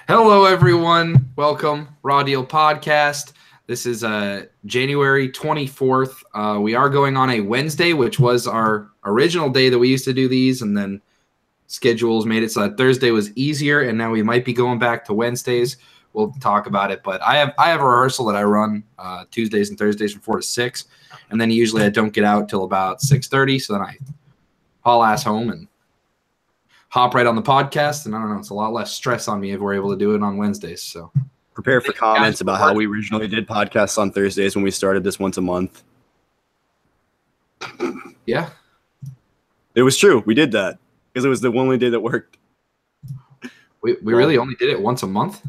Hello, everyone. Welcome, Raw Deal Podcast. This is January 24th. We are going on a Wednesday, which was our original day that we used to do these, and then schedules made it so that Thursday was easier, and now we might be going back to Wednesdays. We'll talk about it, but I have a rehearsal that I run Tuesdays and Thursdays from 4 to 6, and then usually I don't get out till about 6:30, so then I haul ass home and hop right on the podcast, and I don't know, it's a lot less stress on me if we're able to do it on Wednesdays. So prepare for comments about how we originally did podcasts on Thursdays when we started this once a month. Yeah, it was true. We did that because it was the only day that worked. We really only did it once a month.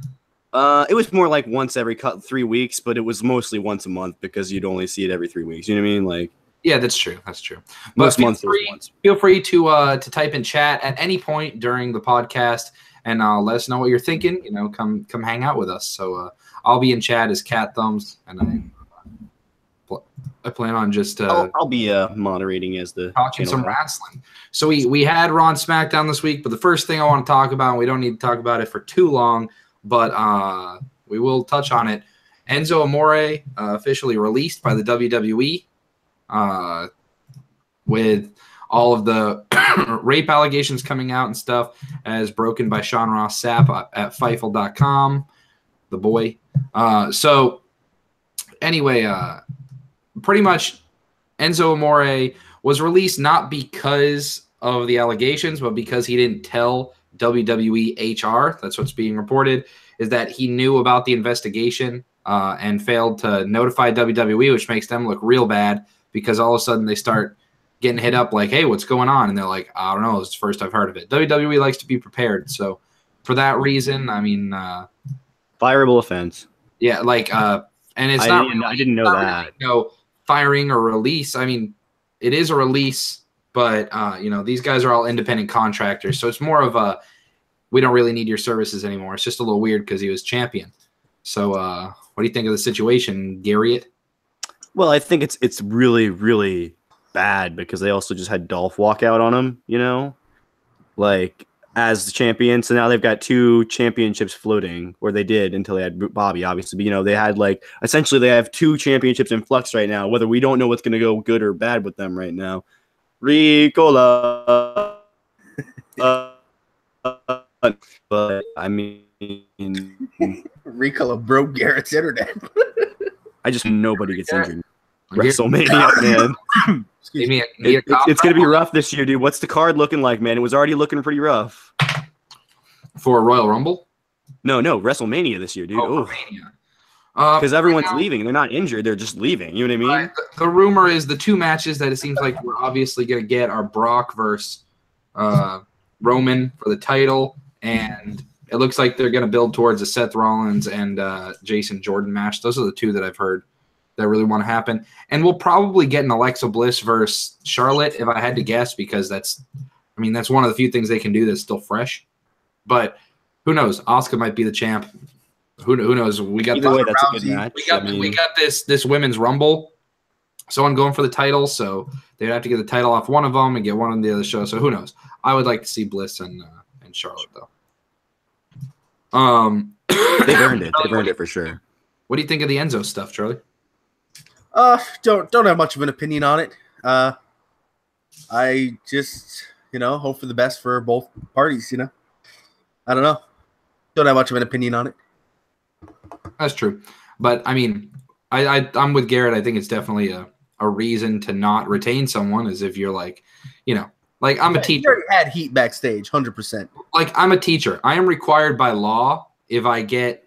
It was more like once every 3 weeks, but it was mostly once a month because you'd only see it every 3 weeks. You know what I mean? Like. Yeah, that's true. That's true. Most months. Feel free to type in chat at any point during the podcast and let us know what you're thinking. You know, come hang out with us. So I'll be in chat as Cat Thumbs, and I plan on just I'll be moderating as the talking some wrestling. So we had Raw and SmackDown this week, but the first thing I want to talk about, and we don't need to talk about it for too long, but we will touch on it. Enzo Amore officially released by the WWE. With all of the rape allegations coming out and stuff, as broken by Sean Ross Sapp at Fightful.com, the boy. So anyway, pretty much Enzo Amore was released not because of the allegations, but because he didn't tell WWE HR. That's what's being reported, is that he knew about the investigation and failed to notify WWE, which makes them look real bad. Because all of a sudden they start getting hit up like, hey, what's going on? And they're like, I don't know. It's the first I've heard of it. WWE likes to be prepared. So for that reason, I mean. Fireable offense. Yeah, like, and it's I didn't know that. Really, firing or release. I mean, it is a release, but, these guys are all independent contractors. So it's more of a, we don't really need your services anymore. It's just a little weird because he was champion. So what do you think of the situation, Garriet? Well, I think it's really, really bad because they also just had Dolph walk out on him, like as the champion. So now they've got 2 championships floating, or they did until they had Bobby, obviously. But, they had essentially they have 2 championships in flux right now, whether we don't know what's going to go good or bad with them right now. Ricola. But, I mean. Ricola broke Garrett's internet. I just nobody gets injured. WrestleMania, man. It's going to be rough this year, dude. What's the card looking like, man? It was already looking pretty rough. For Royal Rumble? No, WrestleMania this year, dude. Oh, because everyone's leaving. They're not injured. They're just leaving. You know what I mean? The rumor is the 2 matches that it seems like we're obviously going to get are Brock versus Roman for the title, and it looks like they're going to build towards a Seth Rollins and Jason Jordan match. Those are the 2 that I've heard that really want to happen. And we'll probably get an Alexa Bliss versus Charlotte, if I had to guess, because that's one of the few things they can do that's still fresh. But who knows? Asuka might be the champ. Who knows? We got Either way, that's a good match. We got this women's Rumble. Someone going for the title, so they'd have to get the title off one of them and get one on the other show. So who knows? I would like to see Bliss and Charlotte though. They've earned it. They've earned it for sure. What do you think of the Enzo stuff, Charlie? Don't have much of an opinion on it. I just, hope for the best for both parties, I don't know. Don't have much of an opinion on it. That's true. But I mean, I'm with Garrett. I think it's definitely a reason to not retain someone, is if you're like, like I'm a teacher. You already had heat backstage, 100%. Like I'm a teacher. I am required by law, if I get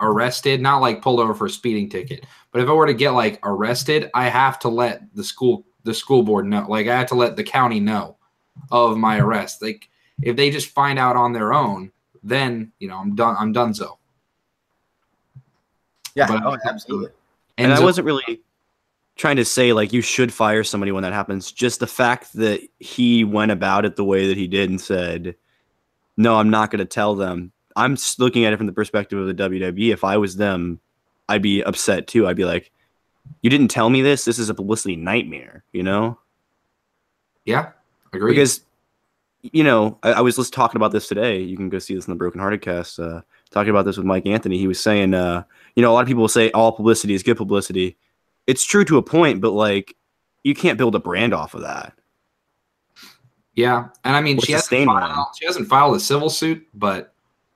arrested, not pulled over for a speeding ticket, but if I were to get arrested, I have to let the school board know. I have to let the county know of my arrest. If they just find out on their own, then I'm donezo. Yeah, absolutely. And I wasn't really trying to say you should fire somebody when that happens. Just the fact that he went about it the way that he did and said, no, I'm not going to tell them. I'm looking at it from the perspective of the WWE. If I was them, I'd be upset too. I'd be like, you didn't tell me this? This is a publicity nightmare, Yeah, agreed. Because you know, I was just talking about this today. You can go see this in the Broken Hearted cast. Talking about this with Mike Anthony. He was saying, you know, a lot of people will say all publicity is good publicity. It's true to a point, but like, you can't build a brand off of that. Yeah, and I mean, Or sustain one. she hasn't filed a civil suit, but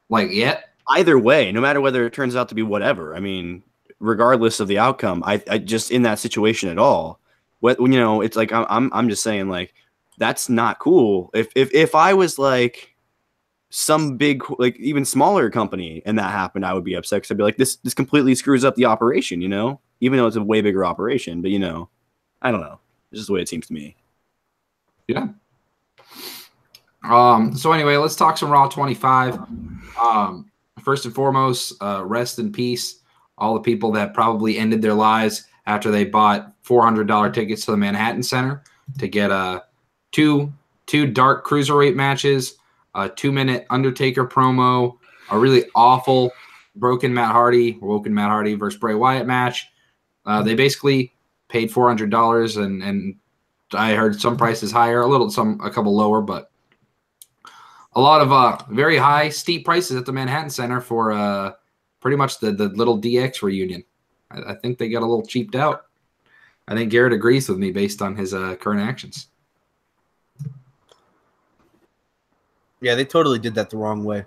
like yet. Either way, no matter whether it turns out to be whatever, I mean, regardless of the outcome, I just in that situation at all, what you know, it's like I'm just saying like that's not cool. If I was like some big like even smaller company and that happened, I would be upset because I'd be like this completely screws up the operation, you know, even though it's a way bigger operation. But you know, I don't know. It's just the way it seems to me. Yeah. So anyway, let's talk some Raw 25. First and foremost, rest in peace, all the people that probably ended their lives after they bought $400 tickets to the Manhattan Center to get two dark cruiserweight matches, a 2-minute Undertaker promo, a really awful woken Matt Hardy versus Bray Wyatt match. They basically paid $400, and I heard some prices higher, a couple lower, but a lot of very high, steep prices at the Manhattan Center for pretty much the little DX reunion. I think they got a little cheaped out. I think Garrett agrees with me based on his current actions. Yeah, they totally did that the wrong way.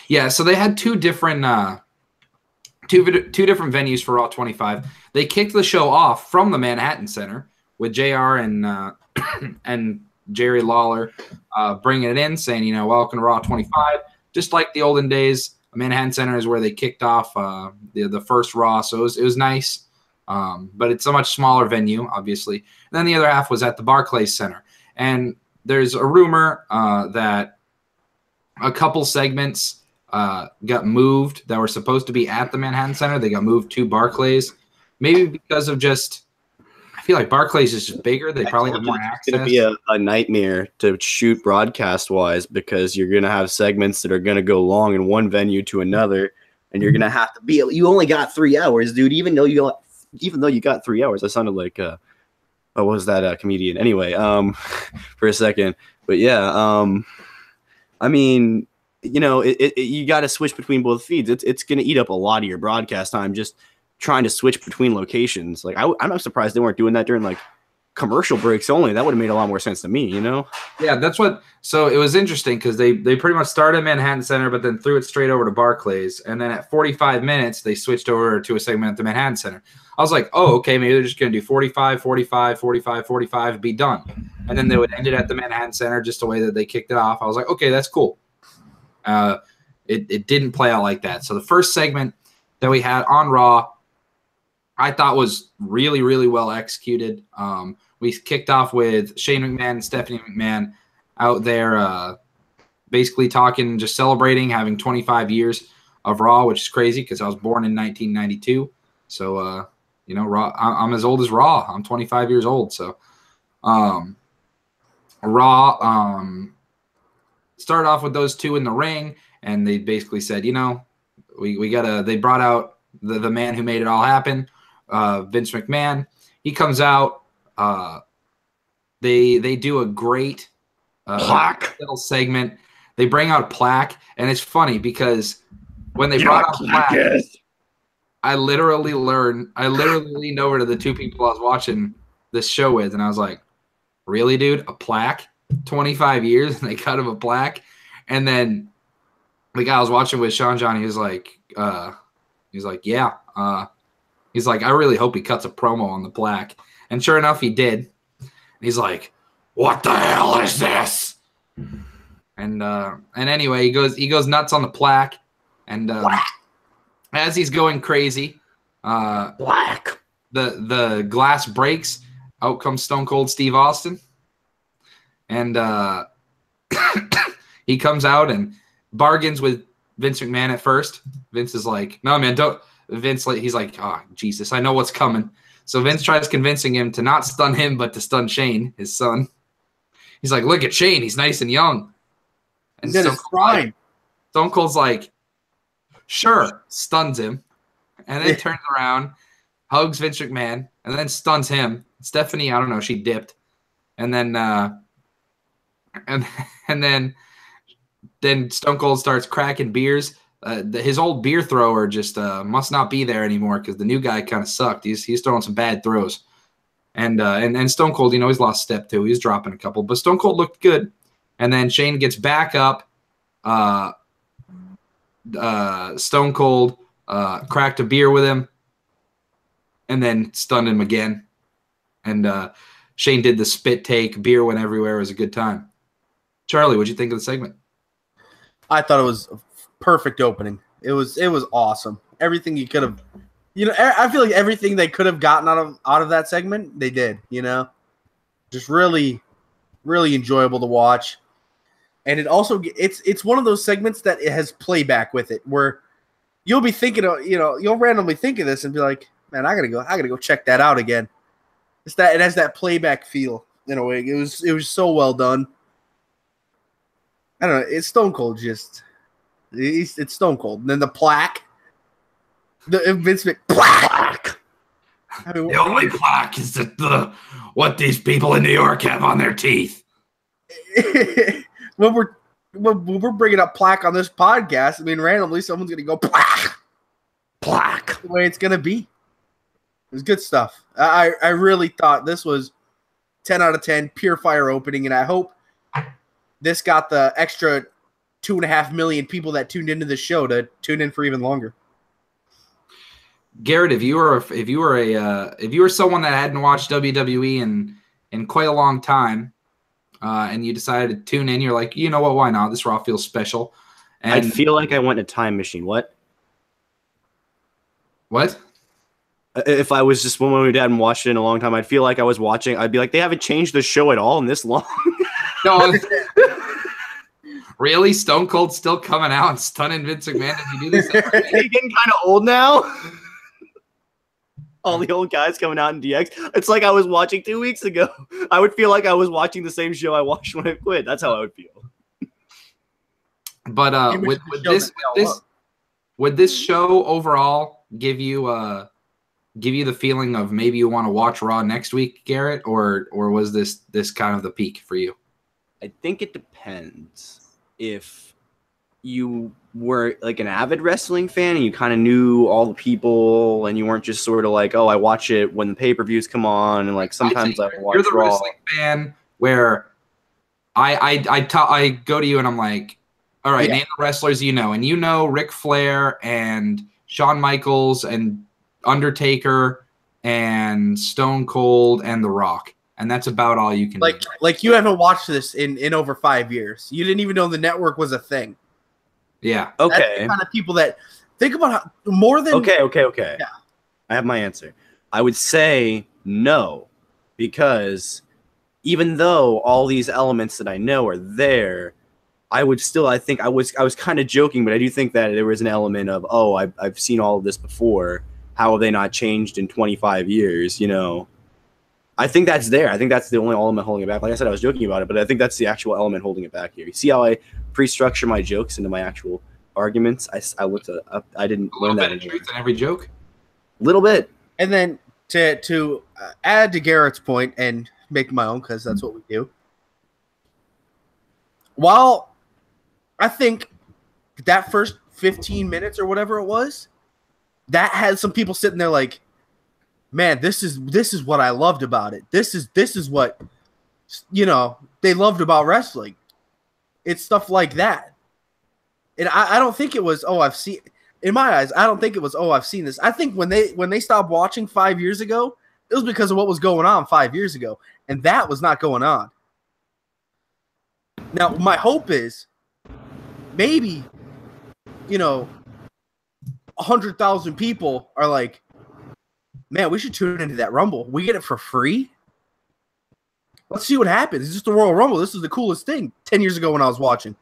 Yeah, so they had two different different venues for Raw 25. They kicked the show off from the Manhattan Center with JR and Jerry Lawler bringing it in, saying, you know, welcome to Raw 25. Just like the olden days, Manhattan Center is where they kicked off the first Raw, so it was nice. But it's a much smaller venue, obviously. And then the other half was at the Barclays Center. And there's a rumor that a couple segments got moved that were supposed to be at the Manhattan Center. They got moved to Barclays, maybe because of just – I feel like Barclays is just bigger. They probably have more access. It's going to be a nightmare to shoot broadcast-wise because you're going to have segments that are going to go long in one venue to another, and you're going to have to be – you only got 3 hours, dude, even though you got 3 hours. I sounded like what was that comedian? Anyway, for a second. But, yeah, I mean, you know, you got to switch between both feeds. It's going to eat up a lot of your broadcast time just trying to switch between locations. Like, I'm not surprised they weren't doing that during, like, commercial breaks only. That would have made a lot more sense to me, you know? Yeah, that's what – so it was interesting because they pretty much started Manhattan Center but then threw it straight over to Barclays. And then at 45 minutes, they switched over to a segment at the Manhattan Center. I was like, oh, okay, maybe they're just going to do 45, 45, 45, 45, be done. And then they would end it at the Manhattan Center just the way that they kicked it off. I was like, okay, that's cool. It didn't play out like that. So the first segment that we had on Raw I thought was really, really well executed. We kicked off with Shane McMahon and Stephanie McMahon out there basically talking, just celebrating, having 25 years of Raw, which is crazy because I was born in 1992. So, you know, Raw, I'm as old as Raw. I'm 25 years old. So Raw started off with those two in the ring, and they basically said, you know, we got to – they brought out the man who made it all happen, Vince McMahon. He comes out. They do a great little segment. They bring out a plaque, and it's funny because when they brought out the plaque, I literally leaned over to the two people I was watching this show with, and I was like, really, dude? A plaque? 25 years, and they cut him a plaque? And then the guy I was watching with, Sean John, he was like, yeah. He's like, I really hope he cuts a promo on the plaque. And sure enough, he did. He's like, what the hell is this? And anyway, he goes nuts on the plaque. And as he's going crazy, the glass breaks. Out comes Stone Cold Steve Austin. And he comes out and bargains with Vince McMahon at first. Vince is like, no, man, don't. Vince, he's like, oh, Jesus, I know what's coming. So Vince tries convincing him to not stun him, but to stun Shane, his son. He's like, look at Shane. He's nice and young. And Stone Cold's like, sure, stuns him. And then turns around, hugs Vince McMahon, and then stuns him. Stephanie, I don't know, she dipped. And then and then Stone Cold starts cracking beers. His old beer thrower just must not be there anymore because the new guy kind of sucked. He's throwing some bad throws, and Stone Cold, he's lost step too. He's dropping a couple, but Stone Cold looked good. And then Shane gets back up. Stone Cold cracked a beer with him, and then stunned him again. And Shane did the spit take. Beer went everywhere. It was a good time. Charlie, what'd you think of the segment? I thought it was a perfect opening. It was awesome. Everything you could have, I feel like everything they could have gotten out of that segment, they did. Just really, really enjoyable to watch. And it also it's one of those segments that it has playback with it, where you'll be thinking of, you'll randomly think of this and be like, man, I gotta go check that out again. It has that playback feel in a way. It was so well done. I don't know. It's Stone Cold. It's Stone Cold. And then the plaque, the Vince plaque. The only plaque is what these people in New York have on their teeth. when we're bringing up plaque on this podcast, randomly someone's gonna go plaque. The way it's gonna be. It was good stuff. I really thought this was 10 out of 10, pure fire opening, and I hope this got the extra 2.5 million people that tuned into the show to tune in for even longer. Garrett, if you were someone that hadn't watched WWE in quite a long time, and you decided to tune in, you're like, you know what? Why not? This Raw feels special. And I feel like I went in a time machine. What? If I was just when my dad hadn't watched it in a long time, I'd feel like I was watching. I'd be like, they haven't changed the show at all in this long. No, really? Stone Cold still coming out and stunning Vince McMahon? Did you do this? Are you getting kind of old now? All the old guys coming out in DX. It's like I was watching 2 weeks ago. I would feel like I was watching the same show I watched when I quit. That's how I would feel. But would this show overall give you the feeling of maybe you want to watch Raw next week, Garrett, or was this kind of the peak for you? I think it depends. If you were like an avid wrestling fan and you kind of knew all the people and you weren't just sort of like, oh, I watch it when the pay-per-views come on and like sometimes I watch You're the Raw. wrestling fan where I go to you and I'm like, all right, name the wrestlers and Ric Flair and Shawn Michaels and Undertaker and Stone Cold and The Rock. And that's about all you can do. Like you haven't watched this in over 5 years. You didn't even know the network was a thing. Yeah. Okay. That's the kind of people that think about how more than Okay. Yeah. I have my answer. I would say no, because even though all these elements that I know are there, I think I was kind of joking, but I do think that there was an element of, oh, I've seen all of this before. How have they not changed in 25 years? I think that's there. I think that's the only element holding it back. Like I said, I was joking about it, but I think that's the actual element holding it back here. You see how I pre-structure my jokes into my actual arguments? I looked up. I didn't learn that. A little bit of truth in every joke. A little bit. And then to add to Garrett's point and make my own, because that's what we do. While I think that first 15 minutes or whatever it was, that had some people sitting there like, man, this is what I loved about it. This is what they loved about wrestling. It's stuff like that. And I don't think it was, oh, I've seen, in my eyes, I don't think it was, oh, I've seen this. I think when they stopped watching 5 years ago, it was because of what was going on 5 years ago. And that was not going on. Now, my hope is maybe, 100,000 people are like, man, we should tune into that Rumble. We get it for free. Let's see what happens. It's just the Royal Rumble. This is the coolest thing 10 years ago when I was watching.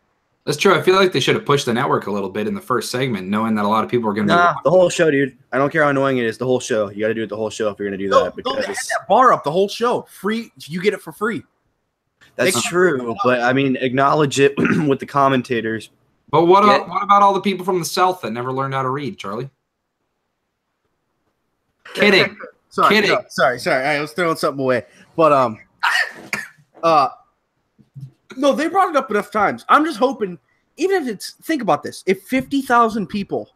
That's true. I feel like they should have pushed the network a little bit in the first segment, knowing that a lot of people are going to the whole show, dude. I don't care how annoying it is. The whole show. You got to do it the whole show if you're going to do that. Because they had that bar up the whole show. Free. You get it for free. That's true, but I mean, acknowledge it with the commentators. But what about all the people from the South that never learned how to read, Charlie? Kidding. Sorry. Sorry. I was throwing something away. But No, they brought it up enough times. I'm just hoping, even if it's, think about this, if 50,000 people,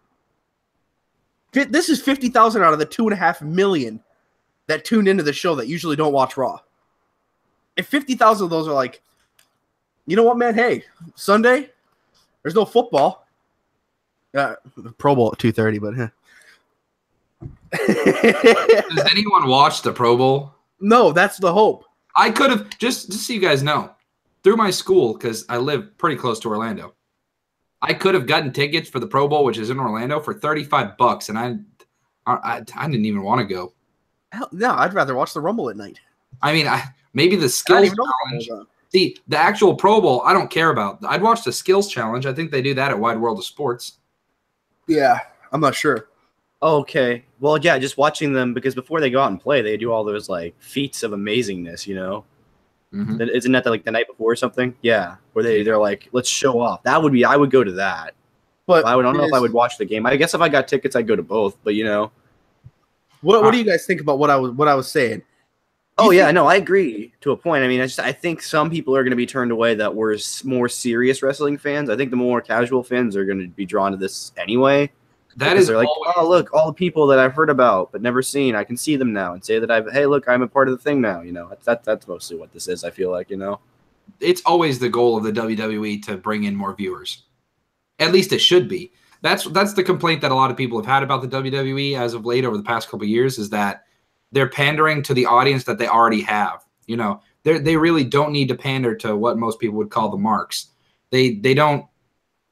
this is 50,000 out of the 2.5 million that tuned into the show that usually don't watch Raw. If 50,000 of those are like, you know what, man? Hey, Sunday, there's no football. Pro Bowl at 2:30, but Does anyone watch the Pro Bowl? No, that's the hope. I could have, just so you guys know, through my school, because I live pretty close to Orlando, I could have gotten tickets for the Pro Bowl, which is in Orlando, for $35, and I didn't even want to go. Hell, no, I'd rather watch the Rumble at night. I mean, maybe the skills challenge. See, the actual Pro Bowl, I don't care about. I'd watch the skills challenge. I think they do that at Wide World of Sports. Yeah, I'm not sure. Okay. Well, yeah, just watching them, because before they go out and play, they do all those like feats of amazingness, you know? Mm-hmm. Isn't that like the night before or something? Yeah, where they're like, let's show off. That would be, I would go to that. But I don't know if I would watch the game. I guess if I got tickets, I'd go to both. But you know, what do you guys think about what I was saying? Oh yeah, no, I agree to a point. I mean, I think some people are going to be turned away that were more serious wrestling fans. I think the more casual fans are going to be drawn to this anyway. That is, they're like, oh look, all the people that I've heard about but never seen, I can see them now and say that hey, look, I'm a part of the thing now. You know, that's mostly what this is. I feel like, you know, it's always the goal of the WWE to bring in more viewers. At least it should be. That's the complaint that a lot of people have had about the WWE as of late over the past couple of years, is that they're pandering to the audience that they already have. You know, they really don't need to pander to what most people would call the marks. They don't.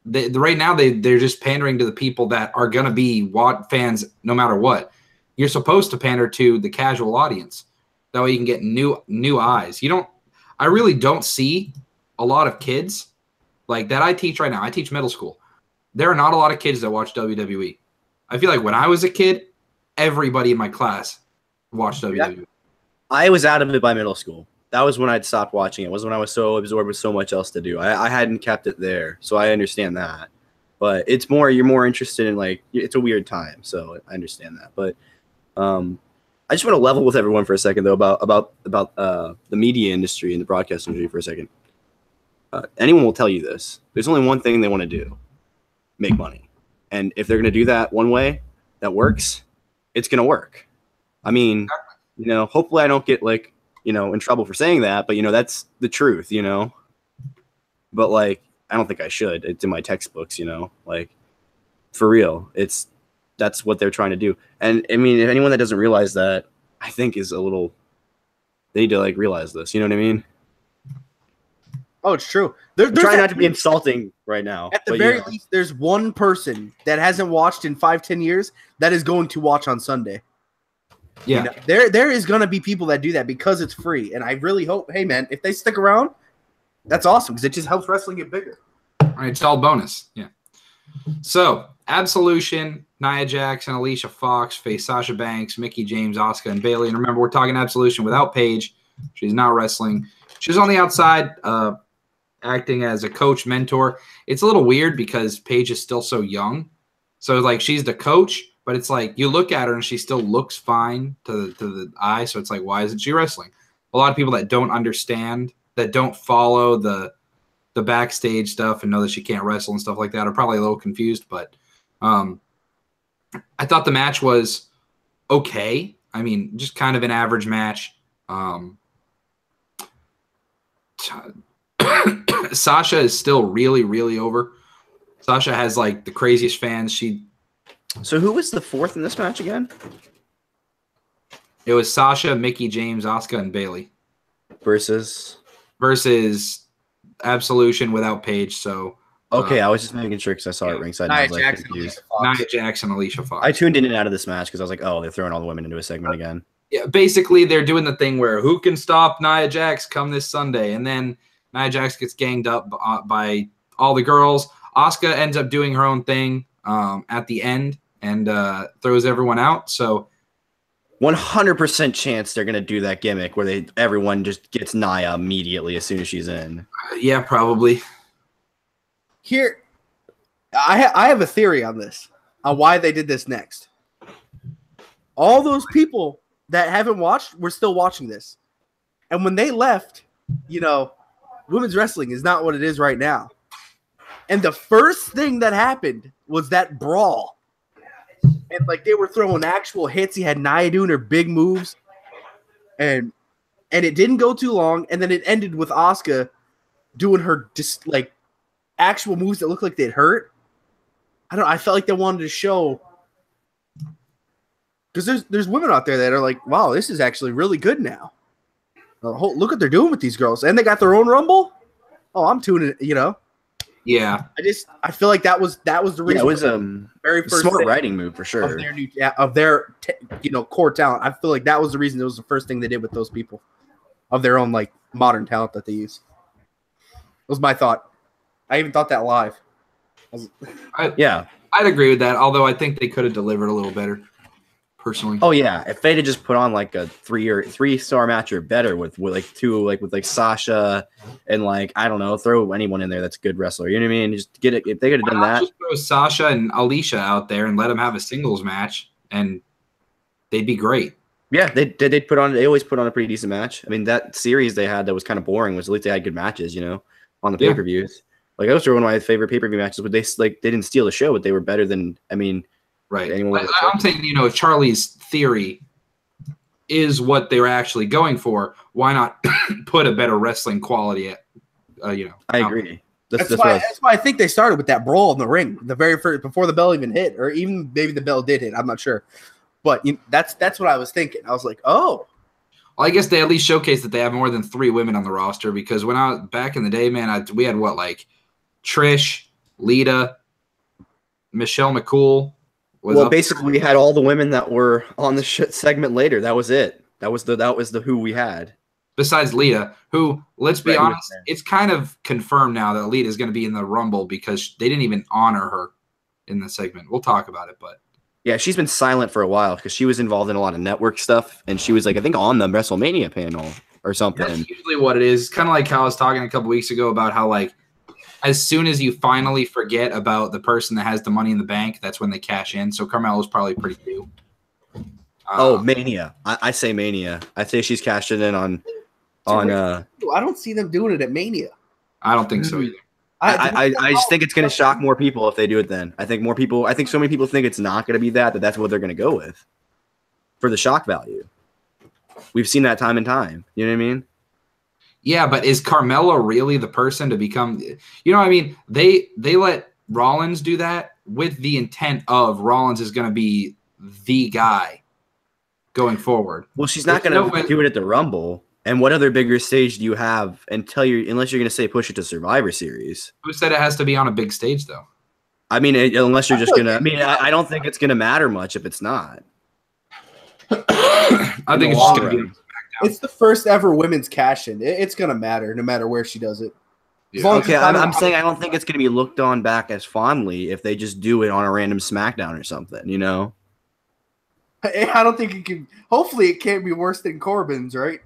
Right now they're just pandering to the people that are gonna be fans no matter what. You're supposed to pander to the casual audience. That way you can get new eyes. I really don't see a lot of kids like that I teach right now. I teach middle school. There are not a lot of kids that watch WWE. I feel like when I was a kid, everybody in my class watched WWE. I was out of it by middle school. That was when I'd stopped watching it. It was when I was so absorbed with so much else to do. I hadn't kept it there, so I understand that. But it's more, you're more interested in, like, it's a weird time, so I understand that. But I just want to level with everyone for a second, though, about the media industry and the broadcast industry for a second. Anyone will tell you this. There's only one thing they want to do: make money. And if they're going to do that one way that works, it's going to work. I mean, you know, hopefully I don't get, like, you know, in trouble for saying that, but, you know, that's the truth, you know. But, like, I don't think I should. It's in my textbooks, you know, like, for real. That's what they're trying to do. And I mean, if anyone that doesn't realize that, I think is a little, they need to, like, realize this, you know what I mean? Oh, it's true. I'm trying not to be insulting right now. At the very least, there's one person that hasn't watched in 5-10 years that is going to watch on Sunday. Yeah, you know, there is going to be people that do that because it's free, and I really hope, hey man, if they stick around, that's awesome because it just helps wrestling get bigger. All right, it's all bonus. Yeah. So Absolution, Nia Jax, and Alicia Fox face Sasha Banks, Mickie James, Asuka, and Bayley. And remember, we're talking Absolution without Paige. She's not wrestling. She's on the outside, acting as a coach, mentor. It's a little weird because Paige is still so young. So like she's the coach. But it's like you look at her and she still looks fine to the eye. So it's like, why isn't she wrestling? A lot of people that don't understand, that don't follow the backstage stuff and know that she can't wrestle and stuff like that are probably a little confused. But I thought the match was okay. I mean, just kind of an average match. Sasha is still really, really over. Sasha has like the craziest fans. So who was the fourth in this match again? It was Sasha, Mickie James, Asuka, and Bayley. Versus Absolution without Paige. So okay, I was just making sure because I saw it ringside. Nia and I was Jax, like, confused. Nia Jax and Alicia Fox. I tuned in and out of this match because I was like, oh, they're throwing all the women into a segment again. Yeah, basically they're doing the thing where who can stop Nia Jax come this Sunday, and then Nia Jax gets ganged up by all the girls. Asuka ends up doing her own thing at the end and throws everyone out. So 100% chance they're gonna do that gimmick where everyone just gets Nia immediately as soon as she's in. Yeah, probably. Here, I have a theory on this, on why they did this next. All those people that haven't watched were still watching this, and when they left, you know, women's wrestling is not what it is right now. And the first thing that happened was that brawl. And like they were throwing actual hits. He had Nia doing her big moves. And it didn't go too long. And then it ended with Asuka doing her just like actual moves that looked like they'd hurt. I felt like they wanted to show, because there's women out there that are like, wow, this is actually really good now. Look what they're doing with these girls. And they got their own Rumble. Oh, I'm tuning it, Yeah. I feel like that was the reason. Yeah, it was very first smart writing move for sure. Of their core talent. I feel like that was the reason. It was the first thing they did with those people, of their own like modern talent that they use. That was my thought. I even thought that live. Yeah, I'd agree with that. Although I think they could have delivered a little better, personally. Oh yeah, if they'd have just put on like a 3-star match or better with Sasha and like I don't know, throw anyone in there that's a good wrestler. You know what I mean? Just get it. If they could have done that, just throw Sasha and Alicia out there and let them have a singles match, and they'd be great. Yeah, they put on. They always put on a pretty decent match. I mean, that series they had that was kind of boring was at least they had good matches. On the pay-per-views. Like those were one of my favorite pay-per-view matches. But they didn't steal the show, but they were better than right. I'm saying if Charlie's theory is what they were actually going for, why not put a better wrestling quality at I agree. That's why I think they started with that brawl in the ring, the very first before the bell even hit, or even maybe the bell did hit. I'm not sure, but that's what I was thinking. I was like, oh. Well, I guess they at least showcased that they have more than 3 women on the roster, because when I was back in the day, man, we had Trish, Lita, Michelle McCool. Basically, we had all the women that were on the segment later. That was it. That was the who we had. Besides Lita, who, let's be honest, it's kind of confirmed now that Lita is going to be in the Rumble because they didn't even honor her in the segment. We'll talk about it, but. Yeah, she's been silent for a while because she was involved in a lot of network stuff, and she was I think on the WrestleMania panel or something. That's usually what it is. Kind of like how I was talking a couple weeks ago about how as soon as you finally forget about the person that has the money in the bank, that's when they cash in. So Carmella's probably pretty new. Mania. I say Mania. I say she's cashing in on. I don't see them doing it at Mania. I don't think so either. I just think it's going to shock more people if they do it then. I think so many people think it's not going to be that's what they're going to go with for the shock value. We've seen that time and time. You know what I mean? Yeah, but is Carmella really the person to become – they let Rollins do that with the intent of Rollins is going to be the guy going forward. Well, she's not going to do it at the Rumble. And what other bigger stage do you have unless you're going to say push it to Survivor Series? Who said it has to be on a big stage, though? I mean, unless you're just going to – I don't think it's going to matter much if it's not. I think it's just going to be – it's the first ever women's cash-in. It's going to matter no matter where she does it. Yeah. Okay, I'm saying I don't think it's going to be looked on back as fondly if they just do it on a random SmackDown or something, I don't think it can – hopefully it can't be worse than Corbin's, right?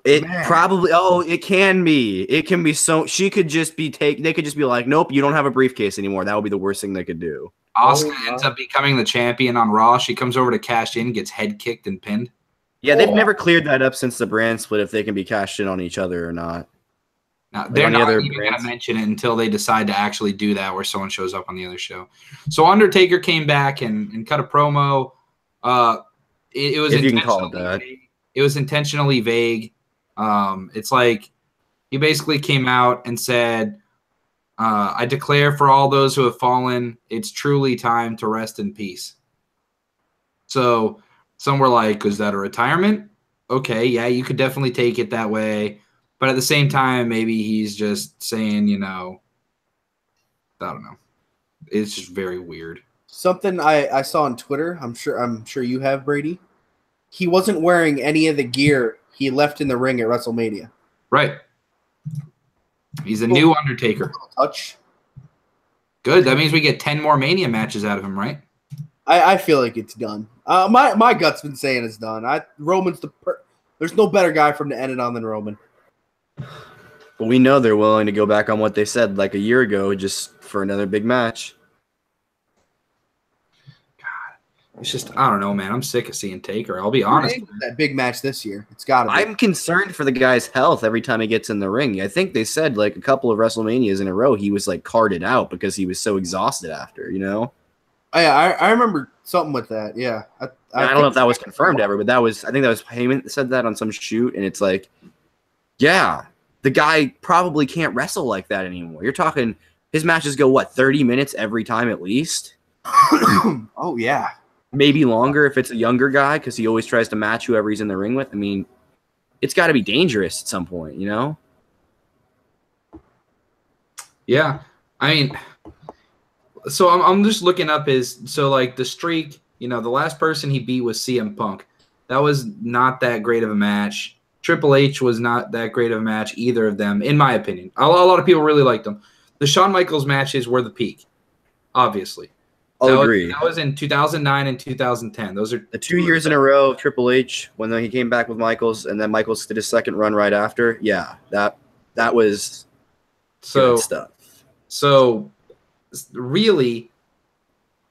It probably it can be. It can be so she could just be they could just be like, nope, you don't have a briefcase anymore. That would be the worst thing they could do. Asuka ends up becoming the champion on Raw. She comes over to cash in, gets head kicked and pinned. Yeah, they've never cleared that up since the brand split if they can be cashed in on each other or not. Now, they're not even going to mention it until they decide to actually do that where someone shows up on the other show. So Undertaker came back and cut a promo. It was if you can call it that. It was intentionally vague. It's like he basically came out and said, I declare for all those who have fallen, it's truly time to rest in peace. So some were like, is that a retirement? Okay, yeah, you could definitely take it that way. But at the same time, maybe he's just saying, I don't know. It's just very weird. Something I saw on Twitter, I'm sure you have, Brady. He wasn't wearing any of the gear he left in the ring at WrestleMania. Right. He's a new Undertaker. Touch. Good. That means we get 10 more Mania matches out of him, right? I feel like it's done. My gut's been saying it's done. Roman's there's no better guy for him to end it on than Roman. But we know they're willing to go back on what they said like a year ago just for another big match. God. It's just, I don't know, man. I'm sick of seeing Taker. I'll be honest. That big match this year. It's got to be. I'm concerned for the guy's health every time he gets in the ring. I think they said like a couple of WrestleManias in a row he was like carted out because he was so exhausted after, you know? Oh, yeah, I remember something with that. Yeah. I don't know if that was confirmed ever, but I think that was Heyman said that on some shoot, and it's like, yeah, the guy probably can't wrestle like that anymore. You're talking his matches go, what, 30 minutes every time at least? Oh, yeah. Maybe longer if it's a younger guy because he always tries to match whoever he's in the ring with. I mean, it's got to be dangerous at some point, you know? Yeah. I mean, so I'm just looking up like the streak, you know, the last person he beat was CM Punk. That was not that great of a match. Triple H was not that great of a match, either of them, in my opinion. A lot of people really liked them. The Shawn Michaels matches were the peak, obviously. I'll agree. That was in 2009 and 2010. Those are the 2 years in a row of Triple H when he came back with Michaels, and then Michaels did his second run right after. Yeah, that was good stuff. So really,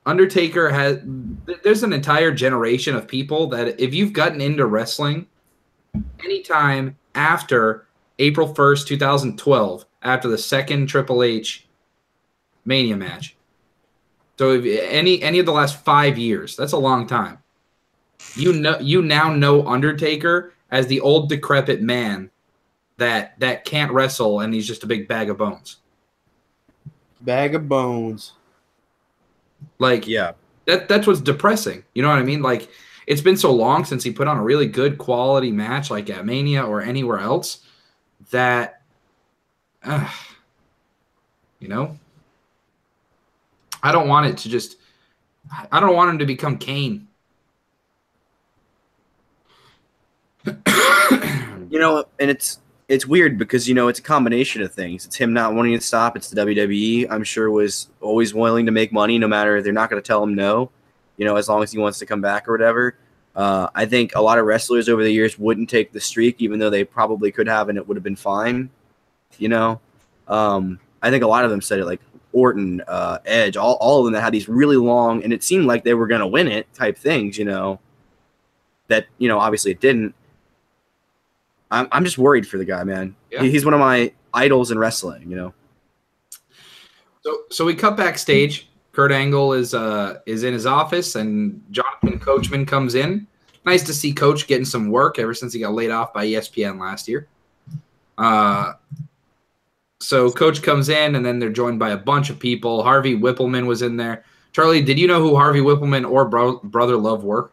Undertaker there's an entire generation of people that if you've gotten into wrestling anytime after April 1st, 2012, after the second Triple H Mania match. So if any of the last 5 years, that's a long time. You now know Undertaker as the old decrepit man that can't wrestle and he's just a big bag of bones. Bag of bones. Like, yeah, that's what's depressing. You know what I mean? Like, it's been so long since he put on a really good quality match like at Mania or anywhere else that, you know, I don't want it to just – I don't want him to become Kane. You know, and it's weird because, you know, it's a combination of things. It's him not wanting to stop. It's the WWE, I'm sure, was always willing to make money no matter – they're not going to tell him no, you know, as long as he wants to come back or whatever. I think a lot of wrestlers over the years wouldn't take the streak even though they probably could have and it would have been fine, you know. I think a lot of them said it, like Orton, Edge, all of them that had these really long – and it seemed like they were going to win it type things, you know, that, you know, obviously it didn't. I'm just worried for the guy, man. Yeah. He's one of my idols in wrestling, you know. So we cut backstage. Kurt Angle is in his office, and Jonathan Coachman comes in. Nice to see Coach getting some work ever since he got laid off by ESPN last year. So Coach comes in, and then they're joined by a bunch of people. Harvey Whippleman was in there. Charlie, did you know who Harvey Whippleman or Brother Love were?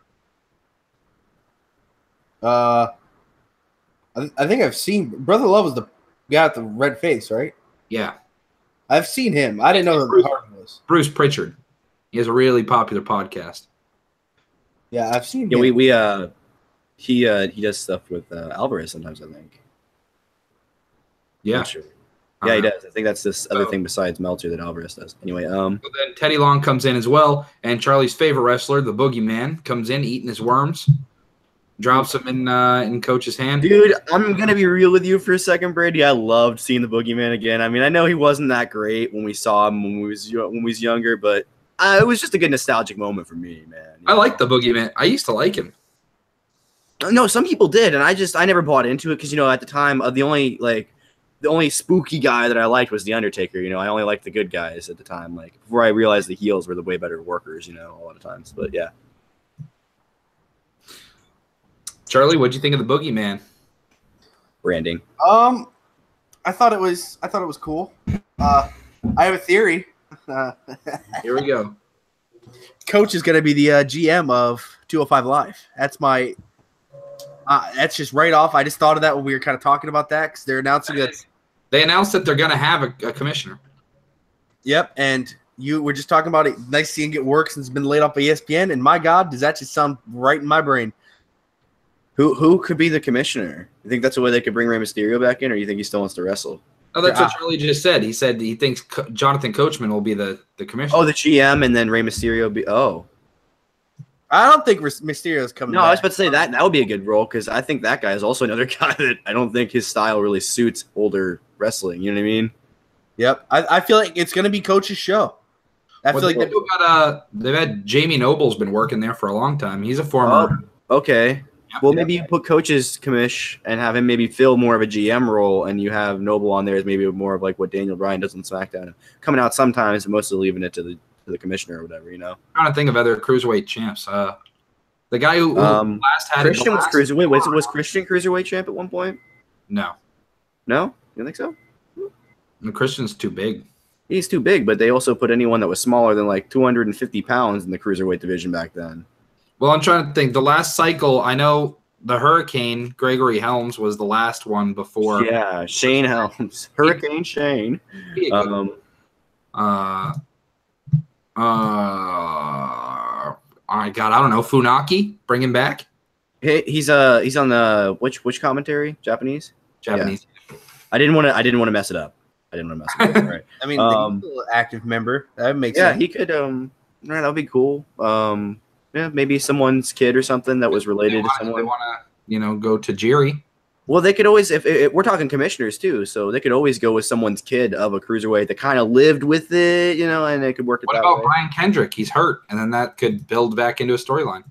I think I've seen Brother Love was the guy with the red face, right? Yeah. I've seen him. I didn't know who Harvey was. Bruce Pritchard. He has a really popular podcast. Yeah, I've seen him. Yeah, he does stuff with Alvarez sometimes, I think. Yeah. Sure. Yeah, he does. I think that's this other thing besides Meltzer that Alvarez does. Anyway, so then Teddy Long comes in as well, and Charlie's favorite wrestler, the Boogeyman, comes in eating his worms. Drops him in Coach's hand. Dude, I'm going to be real with you for a second, Brady. I loved seeing the Boogeyman again. I mean, I know he wasn't that great when we saw him when we was younger, but it was just a good nostalgic moment for me, man. I like the Boogeyman. I used to like him. No, some people did, and I never bought into it because, you know, at the time, the only spooky guy that I liked was The Undertaker. You know, I only liked the good guys at the time. Like, before I realized the heels were the way better workers, you know, a lot of times. But, yeah. Charlie, what'd you think of the Boogeyman? Branding. I thought it was cool. I have a theory. Here we go. Coach is going to be the GM of 205 Live. That's my. That's just right off. I just thought of that when we were kind of talking about that because they're announcing that. They announced that they're going to have a commissioner. Yep, and you were just talking about it. Nice seeing it work since it's been laid off by ESPN. And my God, does that just sound right in my brain? Who could be the commissioner? You think that's the way they could bring Rey Mysterio back in, or you think he still wants to wrestle? Oh, that's what Charlie just said. He said he thinks Jonathan Coachman will be the commissioner. Oh, the GM, and then Rey Mysterio be. Oh, I don't think Mysterio's coming. No, back. I was about to say that would be a good role because I think that guy is also another guy that I don't think his style really suits older wrestling. You know what I mean? Yep. I feel like it's going to be Coach's show. I feel like they've had Jamie Noble's been working there for a long time. He's a former. Okay. Well, maybe you put coaches commish and have him maybe fill more of a GM role, and you have Noble on there as maybe more of like what Daniel Bryan does on SmackDown, coming out sometimes, but mostly leaving it to the commissioner or whatever, you know. I'm trying to think of other cruiserweight champs. The guy who last had Christian was cruiserweight. Was Christian cruiserweight champ at one point? No. No, you don't think so? Christian's too big. He's too big, but they also put anyone that was smaller than like 250 pounds in the cruiserweight division back then. Well, I'm trying to think. The last cycle, I know the Hurricane, Gregory Helms, was the last one before. Yeah, Shane Helms. Hurricane Shane. God, I don't know. Funaki, bring him back. He's on the which commentary? Japanese. Yeah. I didn't want to mess it up. Right. I mean, he's an active member. That makes sense. Yeah, he could. Right, that'd be cool. Yeah, maybe someone's kid or something that was related to someone. They want to, go to Jiri. Well, they could always, if we're talking commissioners too, so they could always go with someone's kid of a cruiserweight that kind of lived with it, and they could work it. What about Brian Kendrick? He's hurt, and then that could build back into a storyline.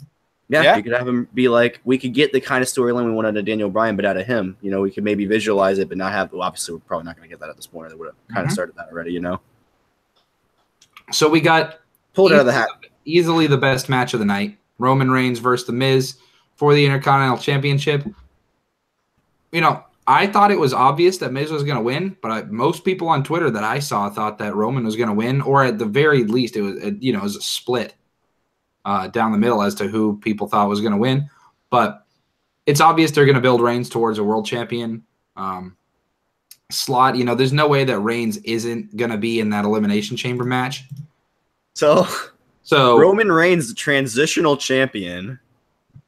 Yeah, you could have him be like, we could get the kind of storyline we wanted to Daniel Bryan, but out of him. We could maybe visualize it, but not have. Well, obviously, we're probably not going to get that at this point. They would have kind of started that already, So we got pulled out of the hat. Easily the best match of the night: Roman Reigns versus The Miz for the Intercontinental Championship. I thought it was obvious that Miz was going to win, but most people on Twitter that I saw thought that Roman was going to win, or at the very least, it was a split down the middle as to who people thought was going to win. But it's obvious they're going to build Reigns towards a world champion slot. There's no way that Reigns isn't going to be in that Elimination Chamber match. So Roman Reigns, the transitional champion.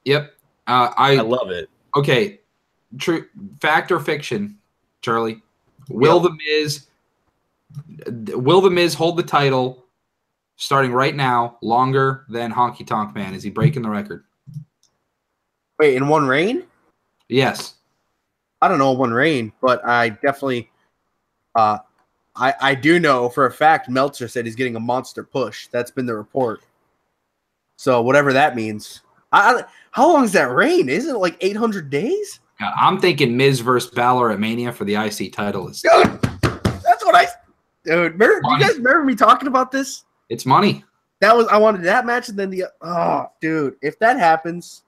Yep. I love it. Okay. True fact or fiction, Charlie? Will the Miz hold the title starting right now longer than Honky Tonk Man? Is he breaking the record? Wait, in one reign? Yes. I don't know one reign, but I definitely I do know for a fact Meltzer said he's getting a monster push. That's been the report. So whatever that means. How long is that reign? Isn't it like 800 days? I'm thinking Miz versus Balor at Mania for the IC title. Dude, that's what Dude, do you guys remember me talking about this? It's money. I wanted that match, and then dude, if that happens,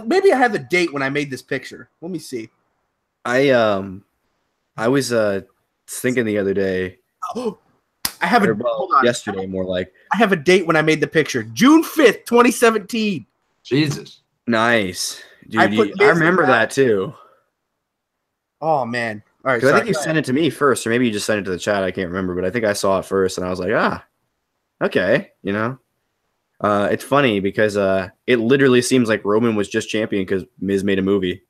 maybe I have a date when I made this picture. Let me see. I was thinking the other day. Oh, I have yesterday, more like. I have a date when I made the picture. June 5th, 2017. Jesus. Nice. Dude, I remember that too. Oh, man. All right. Because I think you sent it to me first, or maybe you just sent it to the chat. I can't remember, but I think I saw it first, and I was like, okay, It's funny because it literally seems like Roman was just champion because Miz made a movie.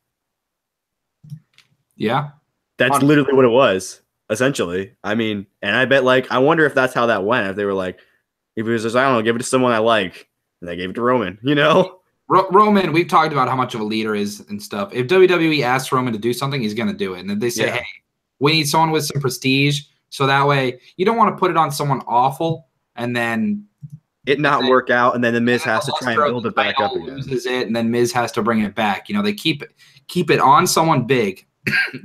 Yeah. That's literally what it was, essentially. I mean, and I bet, I wonder if that's how that went. If they were like, if it was just, I don't know, give it to someone I like, and they gave it to Roman, Roman, we've talked about how much of a leader is and stuff. If WWE asks Roman to do something, he's going to do it. And if they say, hey, we need someone with some prestige, so that way you don't want to put it on someone awful and then it not work out, and then the Miz has to try and build it back up again. Loses it, and then Miz has to bring it back. They keep it on someone big.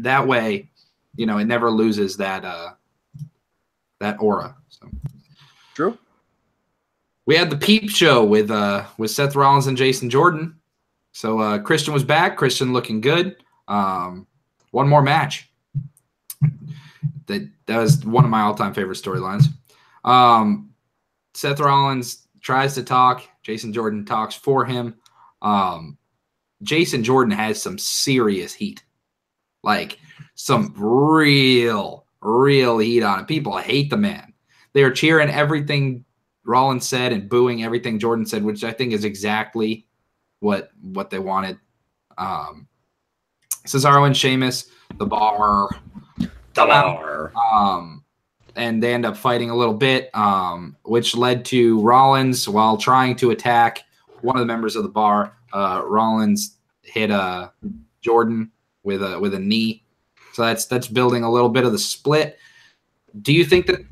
That way, it never loses that aura. So. True. We had the Peep Show with Seth Rollins and Jason Jordan. So Christian was back. Christian looking good. One more match. That was one of my all-time favorite storylines. Seth Rollins tries to talk. Jason Jordan talks for him. Jason Jordan has some serious heat. Some real heat on it. People hate the man. They are cheering everything Rollins said and booing everything Jordan said, which I think is exactly what they wanted. Cesaro and Sheamus, the bar. And they end up fighting a little bit, which led to Rollins, while trying to attack one of the members of the bar, Rollins hit Jordan with a knee. So that's building a little bit of the split. Do you think that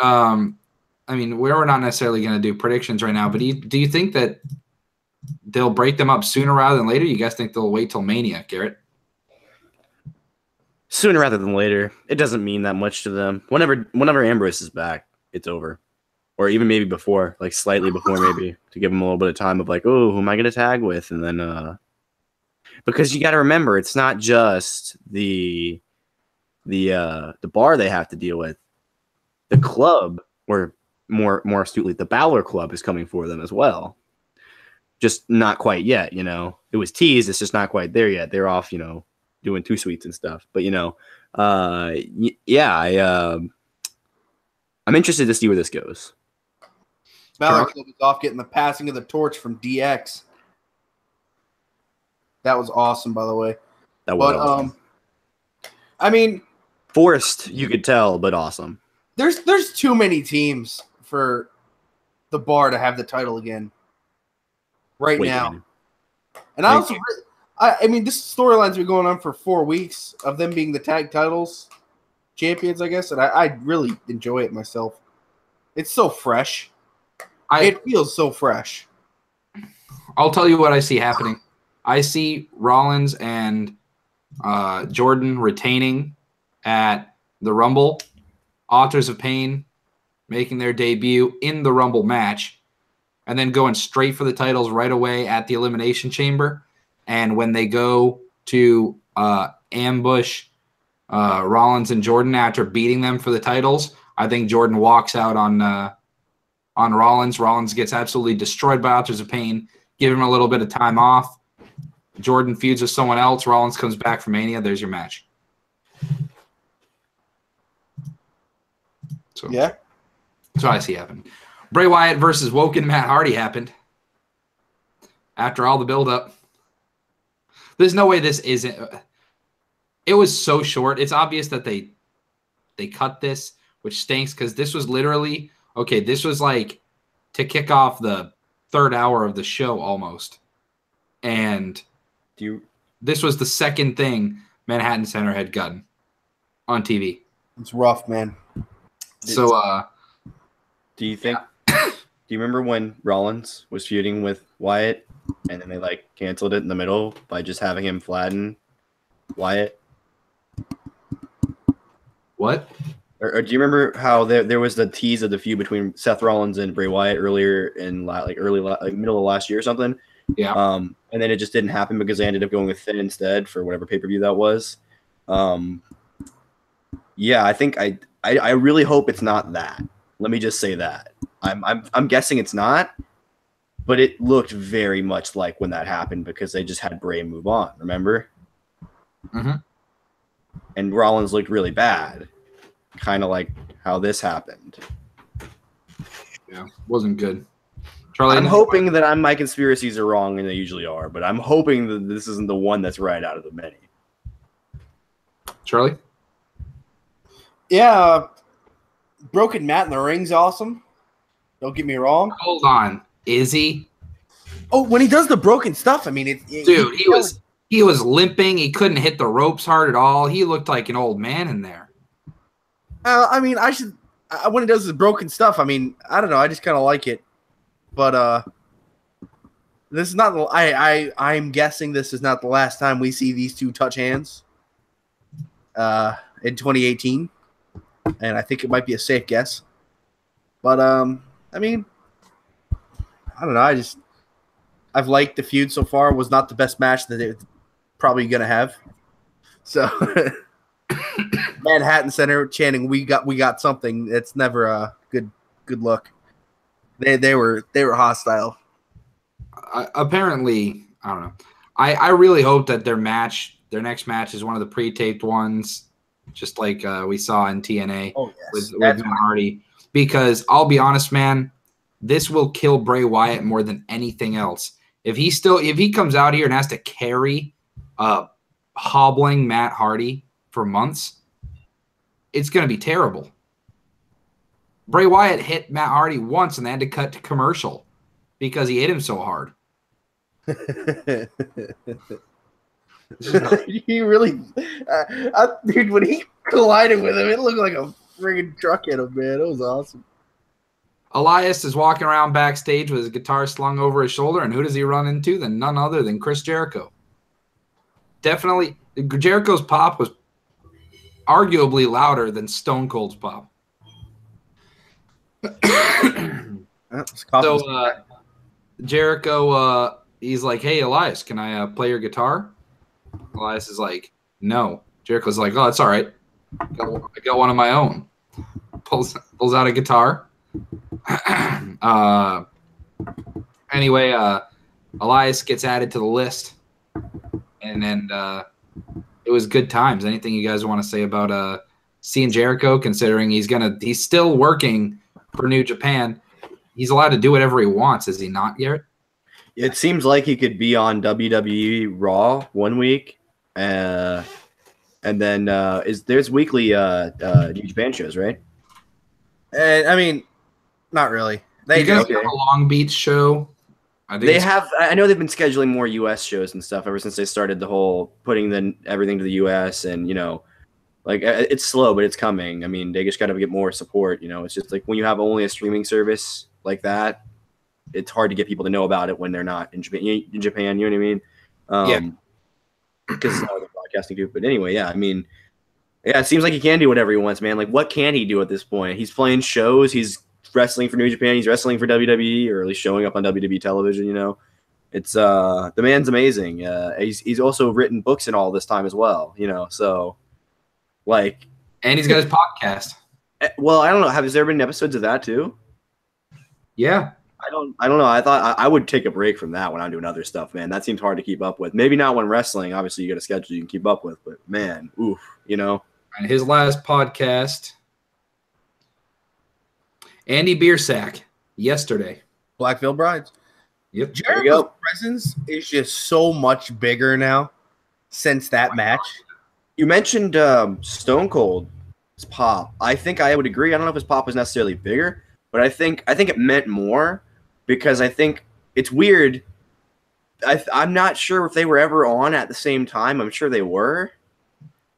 I mean, we're not necessarily going to do predictions right now, but do you think that they'll break them up sooner rather than later? You guys think they'll wait till Mania, Garrett? Sooner rather than later. It doesn't mean that much to them. Whenever Ambrose is back, it's over. Or even maybe before, like slightly before, maybe to give them a little bit of time of like, oh, who am I going to tag with? And then, because you got to remember, it's not just the bar they have to deal with. The club, or more astutely, the Balor Club is coming for them as well. Just not quite yet, you know. It was teased. It's just not quite there yet. They're off, you know, doing 2 suites and stuff. But you know, yeah, I'm interested to see where this goes. Balor Club is off getting the passing of the torch from DX. That was awesome, by the way. That was awesome. I mean, forced, you could tell, but awesome. There's too many teams for the bar to have the title again now. And I also, I mean, this storyline's been going on for 4 weeks of them being the tag titles champions, I guess, and I really enjoy it myself. It's so fresh. It feels so fresh. I'll tell you what I see happening. I see Rollins and Jordan retaining at the Rumble. Authors of Pain making their debut in the Rumble match, and then going straight for the titles right away at the Elimination Chamber. And when they go to ambush Rollins and Jordan after beating them for the titles, I think Jordan walks out on Rollins. Rollins gets absolutely destroyed by Authors of Pain. Give him a little bit of time off. Jordan feuds with someone else. Rollins comes back for Mania. There's your match. So, yeah. That's what I see happen. Bray Wyatt versus Woken Matt Hardy happened. After all the build-up. There's no way this isn't. It was so short. It's obvious that they cut this, which stinks because this was literally, okay, this was like to kick off the 3rd hour of the show almost. And this was the second thing Manhattan Center had gotten on TV. It's rough, man. So, do you think? Do you remember when Rollins was feuding with Wyatt, and then they like canceled it in the middle by just having him flatten Wyatt? What? Or do you remember how there was the tease of the feud between Seth Rollins and Bray Wyatt earlier in middle of last year or something? Yeah. And then it just didn't happen because they ended up going with Finn instead for whatever pay-per-view that was. Yeah, I think I really hope it's not that. Let me just say that. I'm guessing it's not, but it looked very much like when that happened because they just had Bray move on, remember? Mm-hmm. And Rollins looked really bad, kind of like how this happened. Yeah, wasn't good. Charlie, I'm hoping that my conspiracies are wrong, and they usually are, but I'm hoping that this isn't the one that's right out of the many. Charlie? Yeah, Broken Matt in the ring's awesome. Don't get me wrong. Hold on. Is he? Oh, when he does the broken stuff, I mean, dude, he was limping. He couldn't hit the ropes hard at all. He looked like an old man in there. I mean, when he does the broken stuff, I mean, I don't know. I just kind of like it. But this is not. I'm guessing this is not the last time we see these two touch hands. In 2018, and I think it might be a safe guess. But I mean, I don't know. I've liked the feud so far. It was not the best match that they're probably gonna have. So Manhattan Center chanting "We got something." It's never a good look. They were hostile. Apparently, I don't know. I really hope that their next match is one of the pre-taped ones, just like we saw in TNA with Matt Hardy. Because I'll be honest, man, this will kill Bray Wyatt more than anything else. If he comes out here and has to carry hobbling Matt Hardy for months, it's going to be terrible. Bray Wyatt hit Matt Hardy once and they had to cut to commercial because he hit him so hard. He really, dude, when he collided with him, it looked like a friggin' truck hit him, man. It was awesome. Elias is walking around backstage with his guitar slung over his shoulder, and who does he run into? Then none other than Chris Jericho. Definitely, Jericho's pop was arguably louder than Stone Cold's pop. So Jericho, he's like, "Hey, Elias, can I play your guitar?" Elias is like, "No." Jericho's like, "Oh, that's all right. I got one of my own." Pulls out a guitar. Anyway, Elias gets added to the list, and then it was good times. Anything you guys want to say about seeing Jericho, considering he's still working for New Japan? He's allowed to do whatever he wants, is he not, Garrett? It seems like he could be on WWE Raw one week, and then there's weekly New Japan shows, right? I mean, not really. They have a Long Beach show. I know they've been scheduling more U.S. shows and stuff ever since they started the whole putting everything to the U.S. and like it's slow, but it's coming. I mean, they just got to get more support. It's just like when you have only a streaming service like that, it's hard to get people to know about it when they're not in Japan. You know what I mean? Yeah. Because it's how they're broadcasting too. But anyway, yeah. I mean, yeah, it seems like he can do whatever he wants, man. Like, what can he do at this point? He's playing shows. He's wrestling for New Japan. He's wrestling for WWE, or at least showing up on WWE television. It's the man's amazing. He's also written books in all this time as well. So like, and he's got his podcast. Well, I don't know. Has there been episodes of that too? Yeah. I don't know. I thought I would take a break from that when I'm doing other stuff, man. That seems hard to keep up with. Maybe not when wrestling. Obviously, you got a schedule you can keep up with, but man, oof, And his last podcast, Andy Biersack, yesterday. Blackville Brides. Yep. Jericho's presence is just so much bigger now since that match. You mentioned Stone Cold's pop. I think I would agree. I don't know if his pop was necessarily bigger, but I think it meant more because I think it's weird. I'm not sure if they were ever on at the same time. I'm sure they were.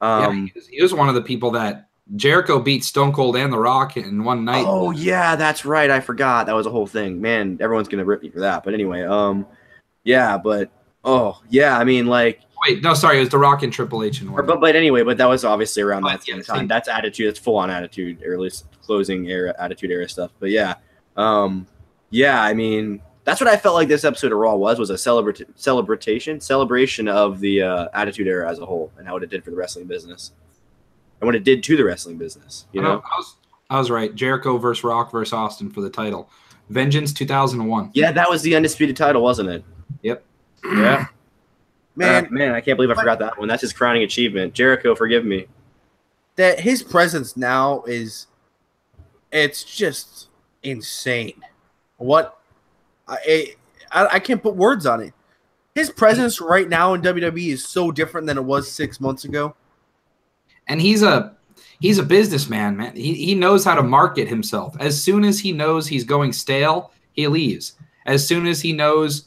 He was one of the people that Jericho beat Stone Cold and The Rock in one night. Oh, yeah, that's right. I forgot. That was a whole thing. Man, everyone's going to rip me for that. But anyway, yeah, but, I mean, like. Wait, no, sorry, it was The Rock and Triple H. But anyway, that was obviously around that same time. That's Attitude. That's full-on Attitude, or at least closing era, Attitude era stuff. But yeah, I mean, that's what I felt like this episode of Raw was a celebration of the Attitude era as a whole and how it did for the wrestling business and what it did to the wrestling business. I was right. Jericho versus Rock versus Austin for the title. Vengeance 2001. Yeah, that was the undisputed title, wasn't it? Yep. Yeah. Man, I can't believe I forgot that one. That's his crowning achievement. Jericho, forgive me. That his presence now it's just insane. What I can't put words on it. His presence right now in WWE is so different than it was 6 months ago. And he's a businessman, man. He knows how to market himself. As soon as he knows he's going stale, he leaves. As soon as he knows,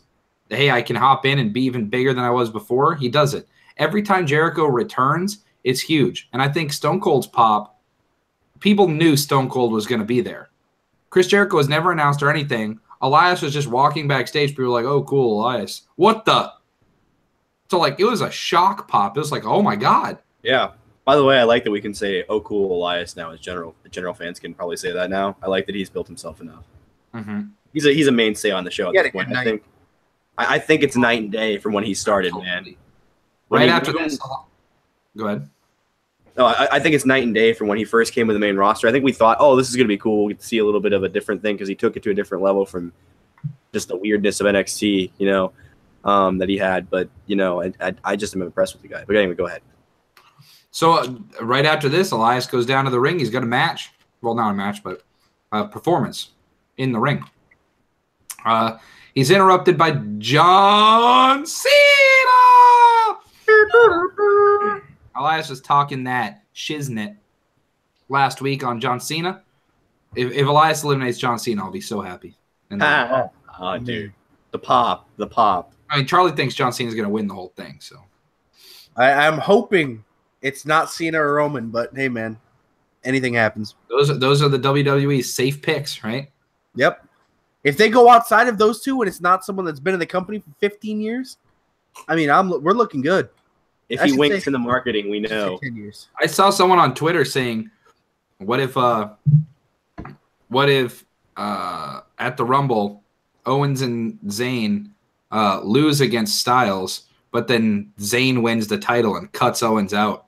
hey, I can hop in and be even bigger than I was before, he does it. Every time Jericho returns, it's huge. And I think Stone Cold's pop, people knew Stone Cold was going to be there. Chris Jericho was never announced or anything. Elias was just walking backstage. People were like, oh, cool, Elias. What the? So, like, it was a shock pop. It was like, oh, my God. Yeah. By the way, I like that we can say, oh, cool, Elias now as general. The general fans can probably say that now. I like that he's built himself enough. Mm-hmm. He's a mainstay on the show at this point. I think it's night and day from when he started, man. Right after this. Go ahead. No, I think it's night and day from when he first came to the main roster. I think we thought, oh, this is going to be cool. We get to see a little bit of a different thing because he took it to a different level from just the weirdness of NXT, that he had. But, I just am impressed with the guy. But anyway, go ahead. So right after this, Elias goes down to the ring. He's got a match. Well, not a match, but a performance in the ring. He's interrupted by John Cena. Elias was talking that shiznit last week on John Cena. If Elias eliminates John Cena, I'll be so happy. Oh, dude. The pop. I mean, Charlie thinks John Cena's going to win the whole thing. So I'm hoping it's not Cena or Roman, but hey, man, anything happens. Those are the WWE's safe picks, right? Yep. If they go outside of those two and it's not someone that's been in the company for 15 years, I mean, we're looking good. If he winks in the marketing, we know. 10 years. I saw someone on Twitter saying, "What if at the Rumble, Owens and Zayn lose against Styles, but then Zayn wins the title and cuts Owens out?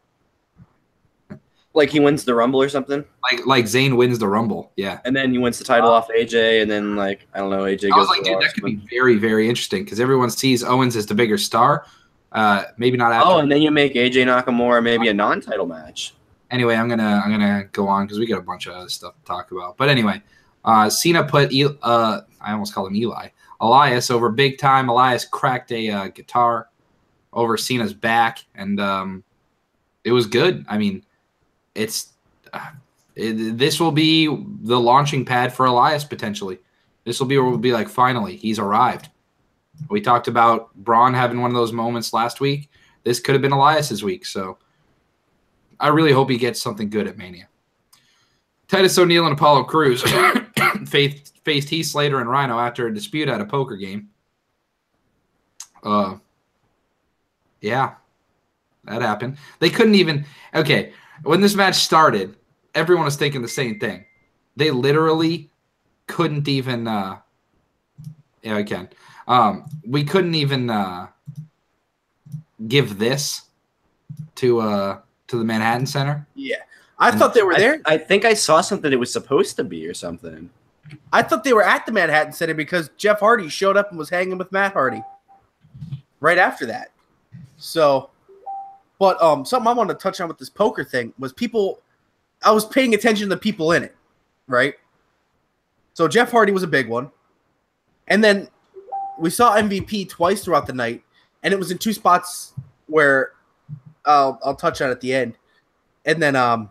Like he wins the Rumble or something? Like Zayn wins the Rumble, yeah. And then he wins the title off AJ, and then, like, I don't know, AJ goes I was like, to dude, Raw that could be very, very interesting because everyone sees Owens as the bigger star. Maybe not after. Oh, and then you make AJ Nakamura maybe a non-title match. Anyway, I'm gonna go on because we got a bunch of other stuff to talk about. But anyway, Cena put I almost called him Elias over big time. Elias cracked a guitar over Cena's back, and it was good. I mean, this will be the launching pad for Elias potentially. This will be where we'll be like, finally, he's arrived. We talked about Braun having one of those moments last week. This could have been Elias's week, so I really hope he gets something good at Mania. Titus O'Neil and Apollo Crews faced Heath Slater and Rhino after a dispute at a poker game. Yeah, that happened. They couldn't even – okay, when this match started, everyone was thinking the same thing. They literally couldn't even yeah, I can. We couldn't even give this to the Manhattan Center. Yeah. I thought they were there. I think I saw something it was supposed to be or something. I thought they were at the Manhattan Center because Jeff Hardy showed up and was hanging with Matt Hardy right after that. So, but something I wanted to touch on with this poker thing was I was paying attention to the people in it, right? So Jeff Hardy was a big one. And then we saw MVP twice throughout the night, and it was in two spots where I'll touch on at the end. And then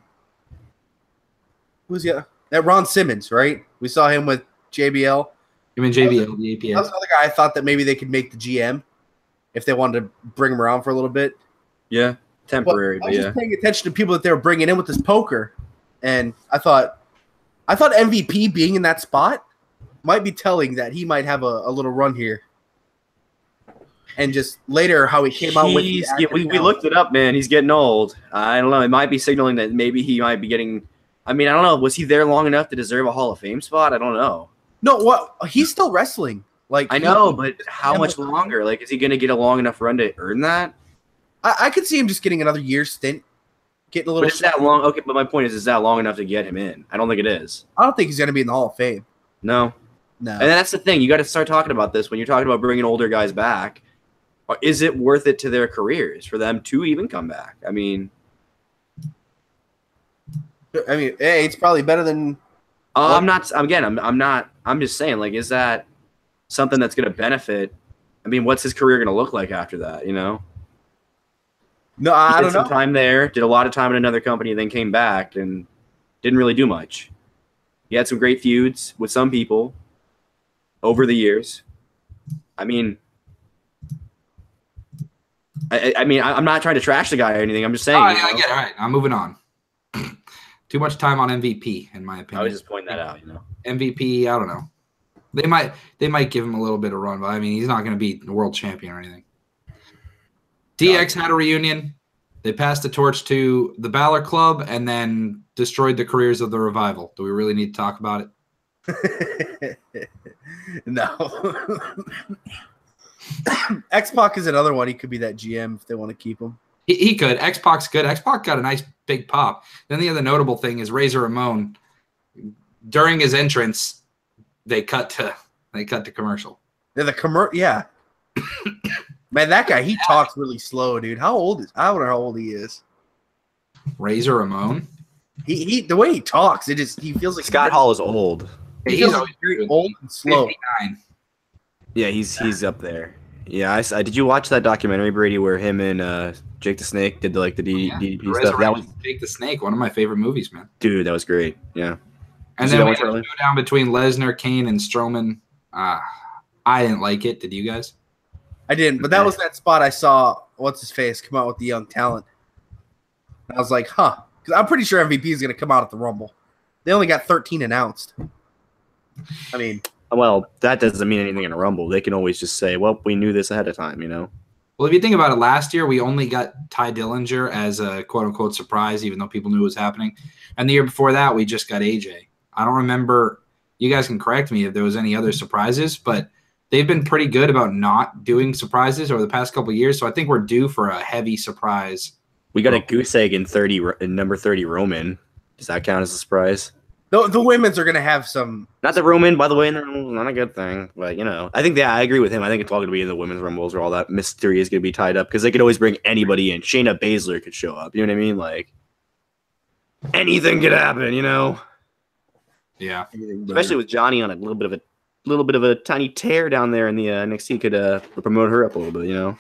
who's the other? That Ron Simmons, right? We saw him with JBL. You mean JBL, the APS? That was another guy I thought that maybe they could make the GM if they wanted to bring him around for a little bit. Yeah, temporary, but I was just paying attention to people that they were bringing in with this poker, and I thought MVP being in that spot might be telling that he might have a little run here. And just later how he came out with we looked it up, man. He's getting old. I don't know. It might be signaling that maybe he might be getting – I mean, I don't know. Was he there long enough to deserve a Hall of Fame spot? I don't know. No, what he's still wrestling. Like I know, but how much longer? Like, is he going to get a long enough run to earn that? I could see him just getting another year stint, getting a little. But is that long? Okay, but my point is that long enough to get him in? I don't think it is. I don't think he's going to be in the Hall of Fame. No. And that's the thing. You got to start talking about this when you're talking about bringing older guys back. Is it worth it to their careers for them to even come back? I mean, hey, it's probably better than. I'm not. Again, I'm not. I'm just saying. Like, is that something that's going to benefit? I mean, what's his career going to look like after that? You know. No, I don't know. Some time there, did a lot of time in another company, then came back and didn't really do much. He had some great feuds with some people over the years. I mean. I mean, I'm not trying to trash the guy or anything. I'm just saying. I get it. All right, I'm moving on. Too much time on MVP, in my opinion. I was just pointing that out. You know, MVP. I don't know. They might give him a little bit of run, but I mean, he's not going to be the world champion or anything. DX had a reunion. They passed the torch to the Balor Club and then destroyed the careers of the Revival. Do we really need to talk about it? No. X-Pac is another one. He could be that GM if they want to keep him. He could. X-Pac's good. X-Pac got a nice big pop. Then the other notable thing is Razor Ramon. During his entrance, they cut to commercial. Yeah. Man, that guy, he talks really slow, dude. I wonder how old he is. Razor Ramon. He the way he talks, he feels like Scott Hall is old. He's very old and slow. 59. Yeah, he's up there. Yeah, I did you watch that documentary, Brady, where him and Jake the Snake did the DDP stuff? That was Jake the Snake, one of my favorite movies, man. Dude, that was great. Yeah. And then we had to go down between Lesnar, Kane, and Strowman. I didn't like it. Did you guys? I didn't, but that was that spot I saw. What's his face come out with the young talent? And I was like, huh, Because I'm pretty sure MVP is going to come out at the Rumble. They only got 13 announced. I mean, well, that doesn't mean anything in a Rumble. They can always just say, "Well, we knew this ahead of time," you know. Well, if you think about it, last year we only got Ty Dillinger as a quote-unquote surprise, even though people knew it was happening. And the year before that, we just got AJ. I don't remember. You guys can correct me if there was any other surprises, but they've been pretty good about not doing surprises over the past couple of years. So I think we're due for a heavy surprise. We got a goose egg in number 30 Roman. Does that count as a surprise? the women's are going to have some. Not the Roman, by the way, not a good thing. But, you know, I think, I agree with him. I think it's all going to be in the women's Rumbles where all that mystery is going to be tied up because they could always bring anybody in. Shayna Baszler could show up. You know what I mean? Like, anything could happen, you know? Yeah. Especially with Johnny on a little bit of a tiny tear down there in the NXT could promote her up a little bit, you know?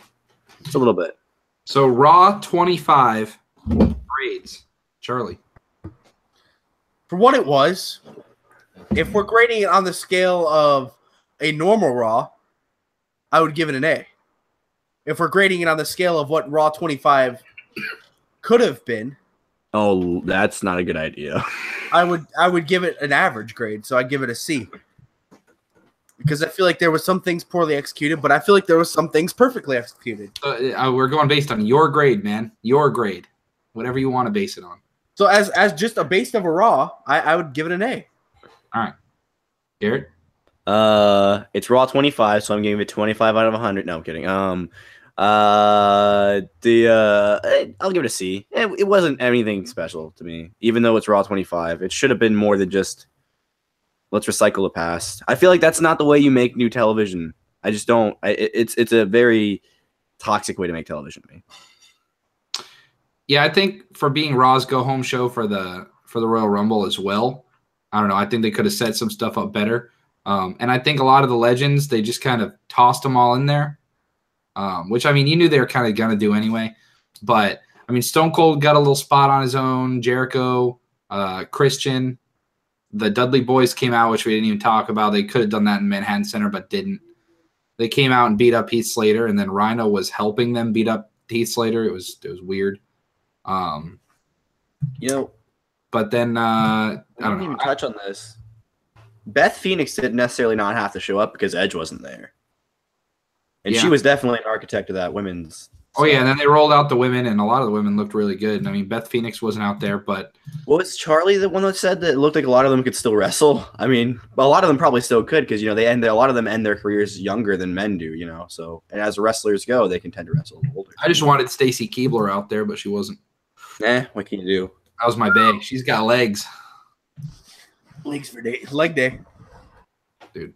Just a little bit. So Raw 25 grades. Charlie. For what it was, if we're grading it on the scale of a normal Raw, I would give it an A. If we're grading it on the scale of what Raw 25 could have been, oh, that's not a good idea. I would give it an average grade, so I'd give it a C. Because I feel like there was some things poorly executed, but I feel like there was some things perfectly executed. We're going based on your grade, man. Your grade. Whatever you want to base it on. So as just a base of a Raw, I would give it an A. All right. Garrett? It's Raw 25, so I'm giving it 25 out of 100. No, I'm kidding. I'll give it a C. It wasn't anything special to me, even though it's Raw 25. It should have been more than just let's recycle the past. I feel like that's not the way you make new television. I just don't. It's a very toxic way to make television to me. Yeah, I think for being Raw's go-home show for the Royal Rumble as well, I don't know. I think they could have set some stuff up better. And I think a lot of the legends, they just kind of tossed them all in there, which, I mean, you knew they were kind of going to do anyway. But, I mean, Stone Cold got a little spot on his own. Jericho, Christian, the Dudley Boys came out, which we didn't even talk about. They could have done that in Manhattan Center, but didn't. They came out and beat up Heath Slater, and then Rhino was helping them beat up Heath Slater. It was weird. You know, but then I don't even touch on this. Beth Phoenix didn't necessarily not have to show up because Edge wasn't there, and she was definitely an architect of that women's. Oh yeah, and then they rolled out the women, and a lot of the women looked really good. I mean, Beth Phoenix wasn't out there, but was Charlie the one that said that it looked like a lot of them could still wrestle? I mean, a lot of them probably still could because you know a lot of them end their careers younger than men do. You know, so and as wrestlers go, they can tend to wrestle older. I just wanted Stacy Keibler out there, but she wasn't. What can you do? That was my bae. She's got legs. Legs for day. Leg day. Dude.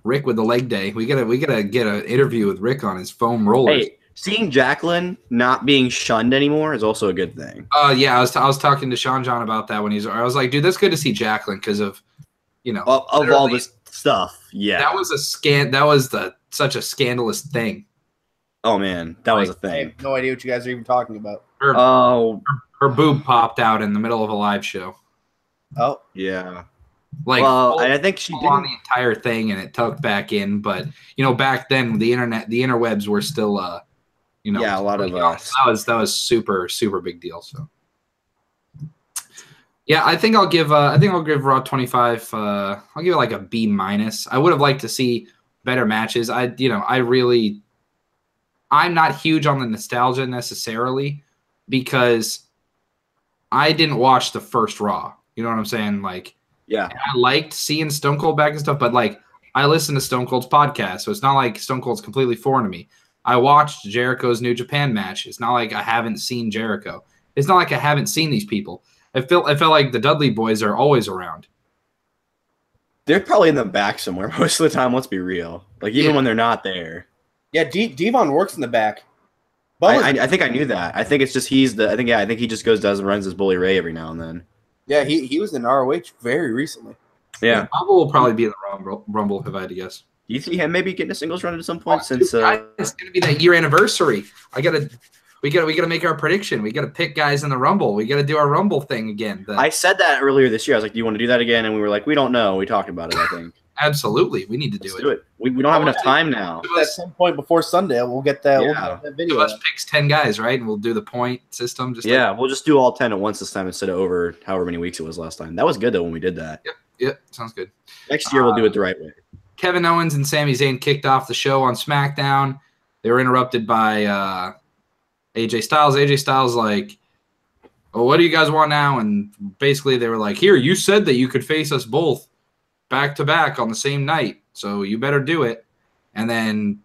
Rick with the leg day. We gotta get an interview with Rick on his foam rollers. Hey, seeing Jacqueline not being shunned anymore is also a good thing. Yeah, I was talking to Sean John about that when I was like, dude, that's good to see Jacqueline because of of all this stuff. Yeah. That was such a scandalous thing. Oh man, that was a thing. I have no idea what you guys are even talking about. Her boob popped out in the middle of a live show. Oh yeah, like and I think she did on the entire thing, and it tucked back in. But back then the interwebs were still, a lot of that was super big deal. So yeah, I think I'll give Raw 25. I'll give it like a B-. I would have liked to see better matches. I'm not huge on the nostalgia necessarily because I didn't watch the first Raw. You know what I'm saying? Like, yeah, I liked seeing Stone Cold back and stuff, but like I listened to Stone Cold's podcast, so it's not like Stone Cold's completely foreign to me. I watched Jericho's New Japan match. It's not like I haven't seen Jericho. It's not like I haven't seen these people. I felt like the Dudley Boys are always around. They're probably in the back somewhere most of the time. Let's be real. Like even when they're not there. Yeah, Devon works in the back. I think I knew that. I think it's just I think he just runs his Bully Ray every now and then. Yeah, he was in ROH very recently. Yeah. Bubba will probably be in the Rumble if I had to guess. Do you see him maybe getting a singles run at some point it's gonna be that year anniversary. We gotta make our prediction. We gotta pick guys in the Rumble. We gotta do our Rumble thing again. I said that earlier this year. I was like, do you want to do that again? And we were like, we don't know. We talked about it, I think. Absolutely. We need to Let's do do it. We don't have enough time now. At some point before Sunday, we'll get that. Yeah. We'll get that video. Give us picks 10 guys, right? And we'll do the point system. We'll just do all 10 at once this time instead of over however many weeks it was last time. That was good, though, when we did that. Yep. Sounds good. Next year, we'll do it the right way. Kevin Owens and Sami Zayn kicked off the show on SmackDown. They were interrupted by AJ Styles. AJ Styles like, oh, what do you guys want now? And basically they were like, here, you said that you could face us both back to back on the same night, so you better do it. And then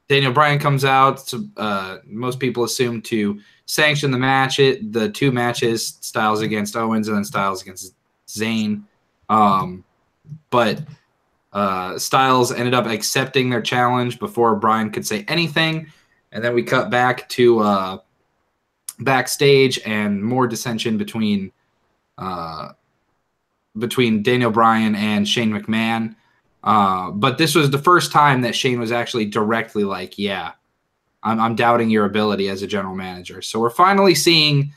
Daniel Bryan comes out. Most people assume to sanction the match. The two matches, Styles against Owens and then Styles against Zayn. But Styles ended up accepting their challenge before Bryan could say anything. And then we cut back to backstage and more dissension between Daniel Bryan and Shane McMahon. But this was the first time that Shane was actually directly like, yeah, I'm doubting your ability as a general manager. So we're finally seeing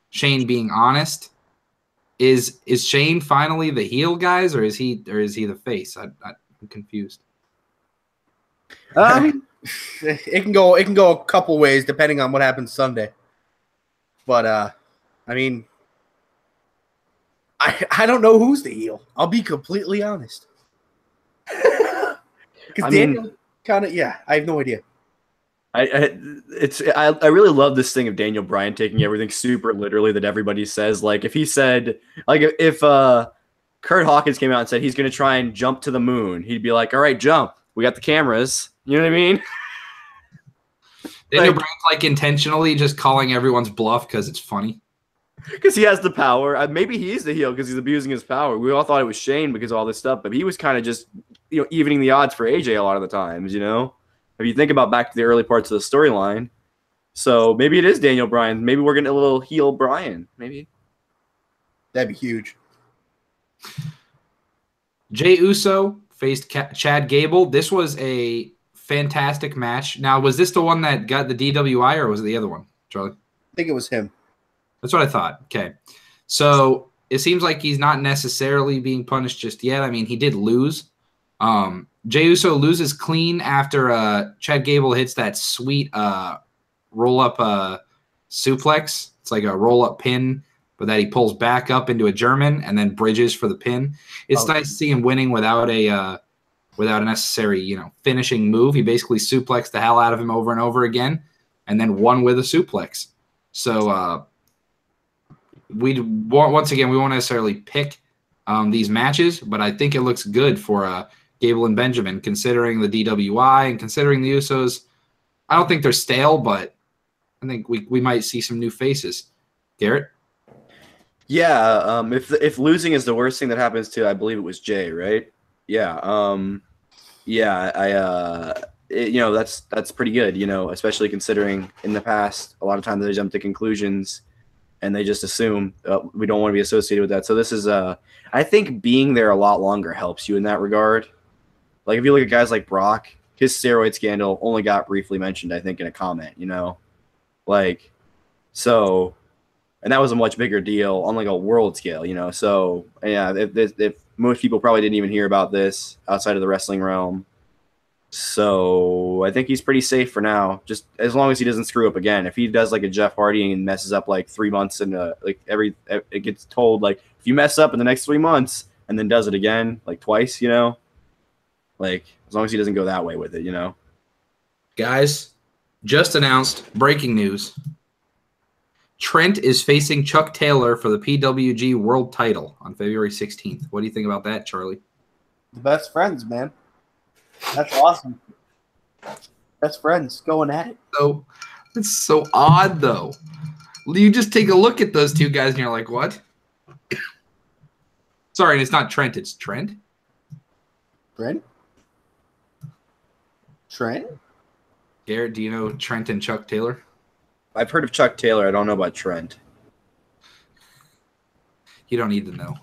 Shane being honest. Is Shane finally the heel, guys, or is he the face? I'm confused. It can go a couple ways depending on what happens Sunday. But I mean, I don't know who's the heel. I'll be completely honest. Because Daniel kind of, I have no idea. I really love this thing of Daniel Bryan taking everything super literally that everybody says. Like if he said, like if Kurt Hawkins came out and said he's going to try and jump to the moon, he'd be like, all right, jump. We got the cameras. You know what I mean? Daniel Bryan's like intentionally just calling everyone's bluff because it's funny. Because he has the power. Maybe he's the heel because he's abusing his power. We all thought it was Shane because of all this stuff, but he was kind of just, evening the odds for AJ a lot of the times, If you think about back to the early parts of the storyline. So maybe it is Daniel Bryan. Maybe we're getting a little heel Bryan. Maybe. That'd be huge. Jey Uso faced Chad Gable. This was a fantastic match. Now, was this the one that got the DWI or was it the other one, Charlie? I think it was him. That's what I thought. Okay. So it seems like he's not necessarily being punished just yet. I mean, he did lose. Jey Uso loses clean after Chad Gable hits that sweet roll-up suplex. It's like a roll-up pin, but that he pulls back up into a German and then bridges for the pin. It's nice to see him winning without a necessary, finishing move. He basically suplexed the hell out of him over and over again and then won with a suplex. So we won't necessarily pick these matches, but I think it looks good for Gable and Benjamin, considering the DWI and considering the Usos. I don't think they're stale, but I think we might see some new faces. Garrett? Yeah, if losing is the worst thing that happens to, I believe it was Jay, right? Yeah, that's pretty good, especially considering in the past, a lot of times they jump to conclusions and they just assume we don't want to be associated with that. So this is, I think being there a lot longer helps you in that regard. Like if you look at guys like Brock, his steroid scandal only got briefly mentioned, I think, in a comment, so, and that was a much bigger on like a world scale, So yeah, if most people probably didn't even hear about this outside of the wrestling realm. So I think he's pretty safe for now, just as long as he doesn't screw up again. If he does like a Jeff Hardy and messes up like 3 months and it gets told like if you mess up in the next 3 months and then does it again like twice, like as long as he doesn't go that way with it, Guys, just announced breaking news. Trent is facing Chuck Taylor for the PWG World Title on February 16th. What do you think about that, Charlie? The best friends, man. That's awesome. Best friends going at it. So it's so odd, though. You just take a look at those two guys, and you're like, what? Sorry, and it's not Trent. It's Trent. Trent? Garrett, do you know Trent and Chuck Taylor? I've heard of Chuck Taylor. I don't know about Trent. You don't need to know.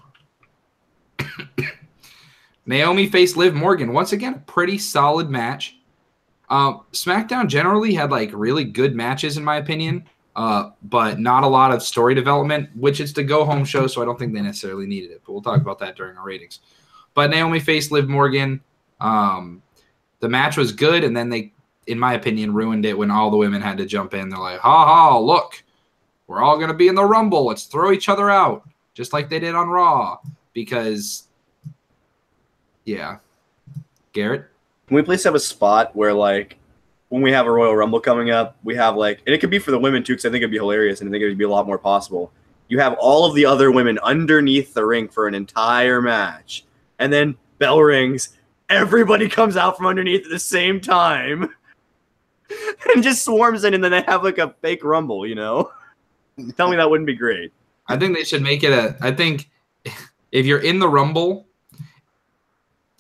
Naomi faced Liv Morgan. Once again, a pretty solid match. SmackDown generally had like really good matches in my opinion, but not a lot of story development, which it's the go-home show, so I don't think they necessarily needed it. But we'll talk about that during our ratings. But Naomi faced Liv Morgan. The match was good, and then they, in my opinion, ruined it when all the women had to jump in. They're like, ha ha, look, we're all going to be in the Rumble. Let's throw each other out, just like they did on Raw. Because, yeah. Garrett? Can we please have a spot where, like, when we have a Royal Rumble coming up, we have, like, and it could be for the women, too, because I think it'd be hilarious, and I think it'd be a lot more possible. You have all of the other women underneath the ring for an entire match, and then bell rings, everybody comes out from underneath at the same time, and just swarms in, and then they have, like, a fake Rumble, you know? Tell me that wouldn't be great. I think they should make it I think if you're in the Rumble,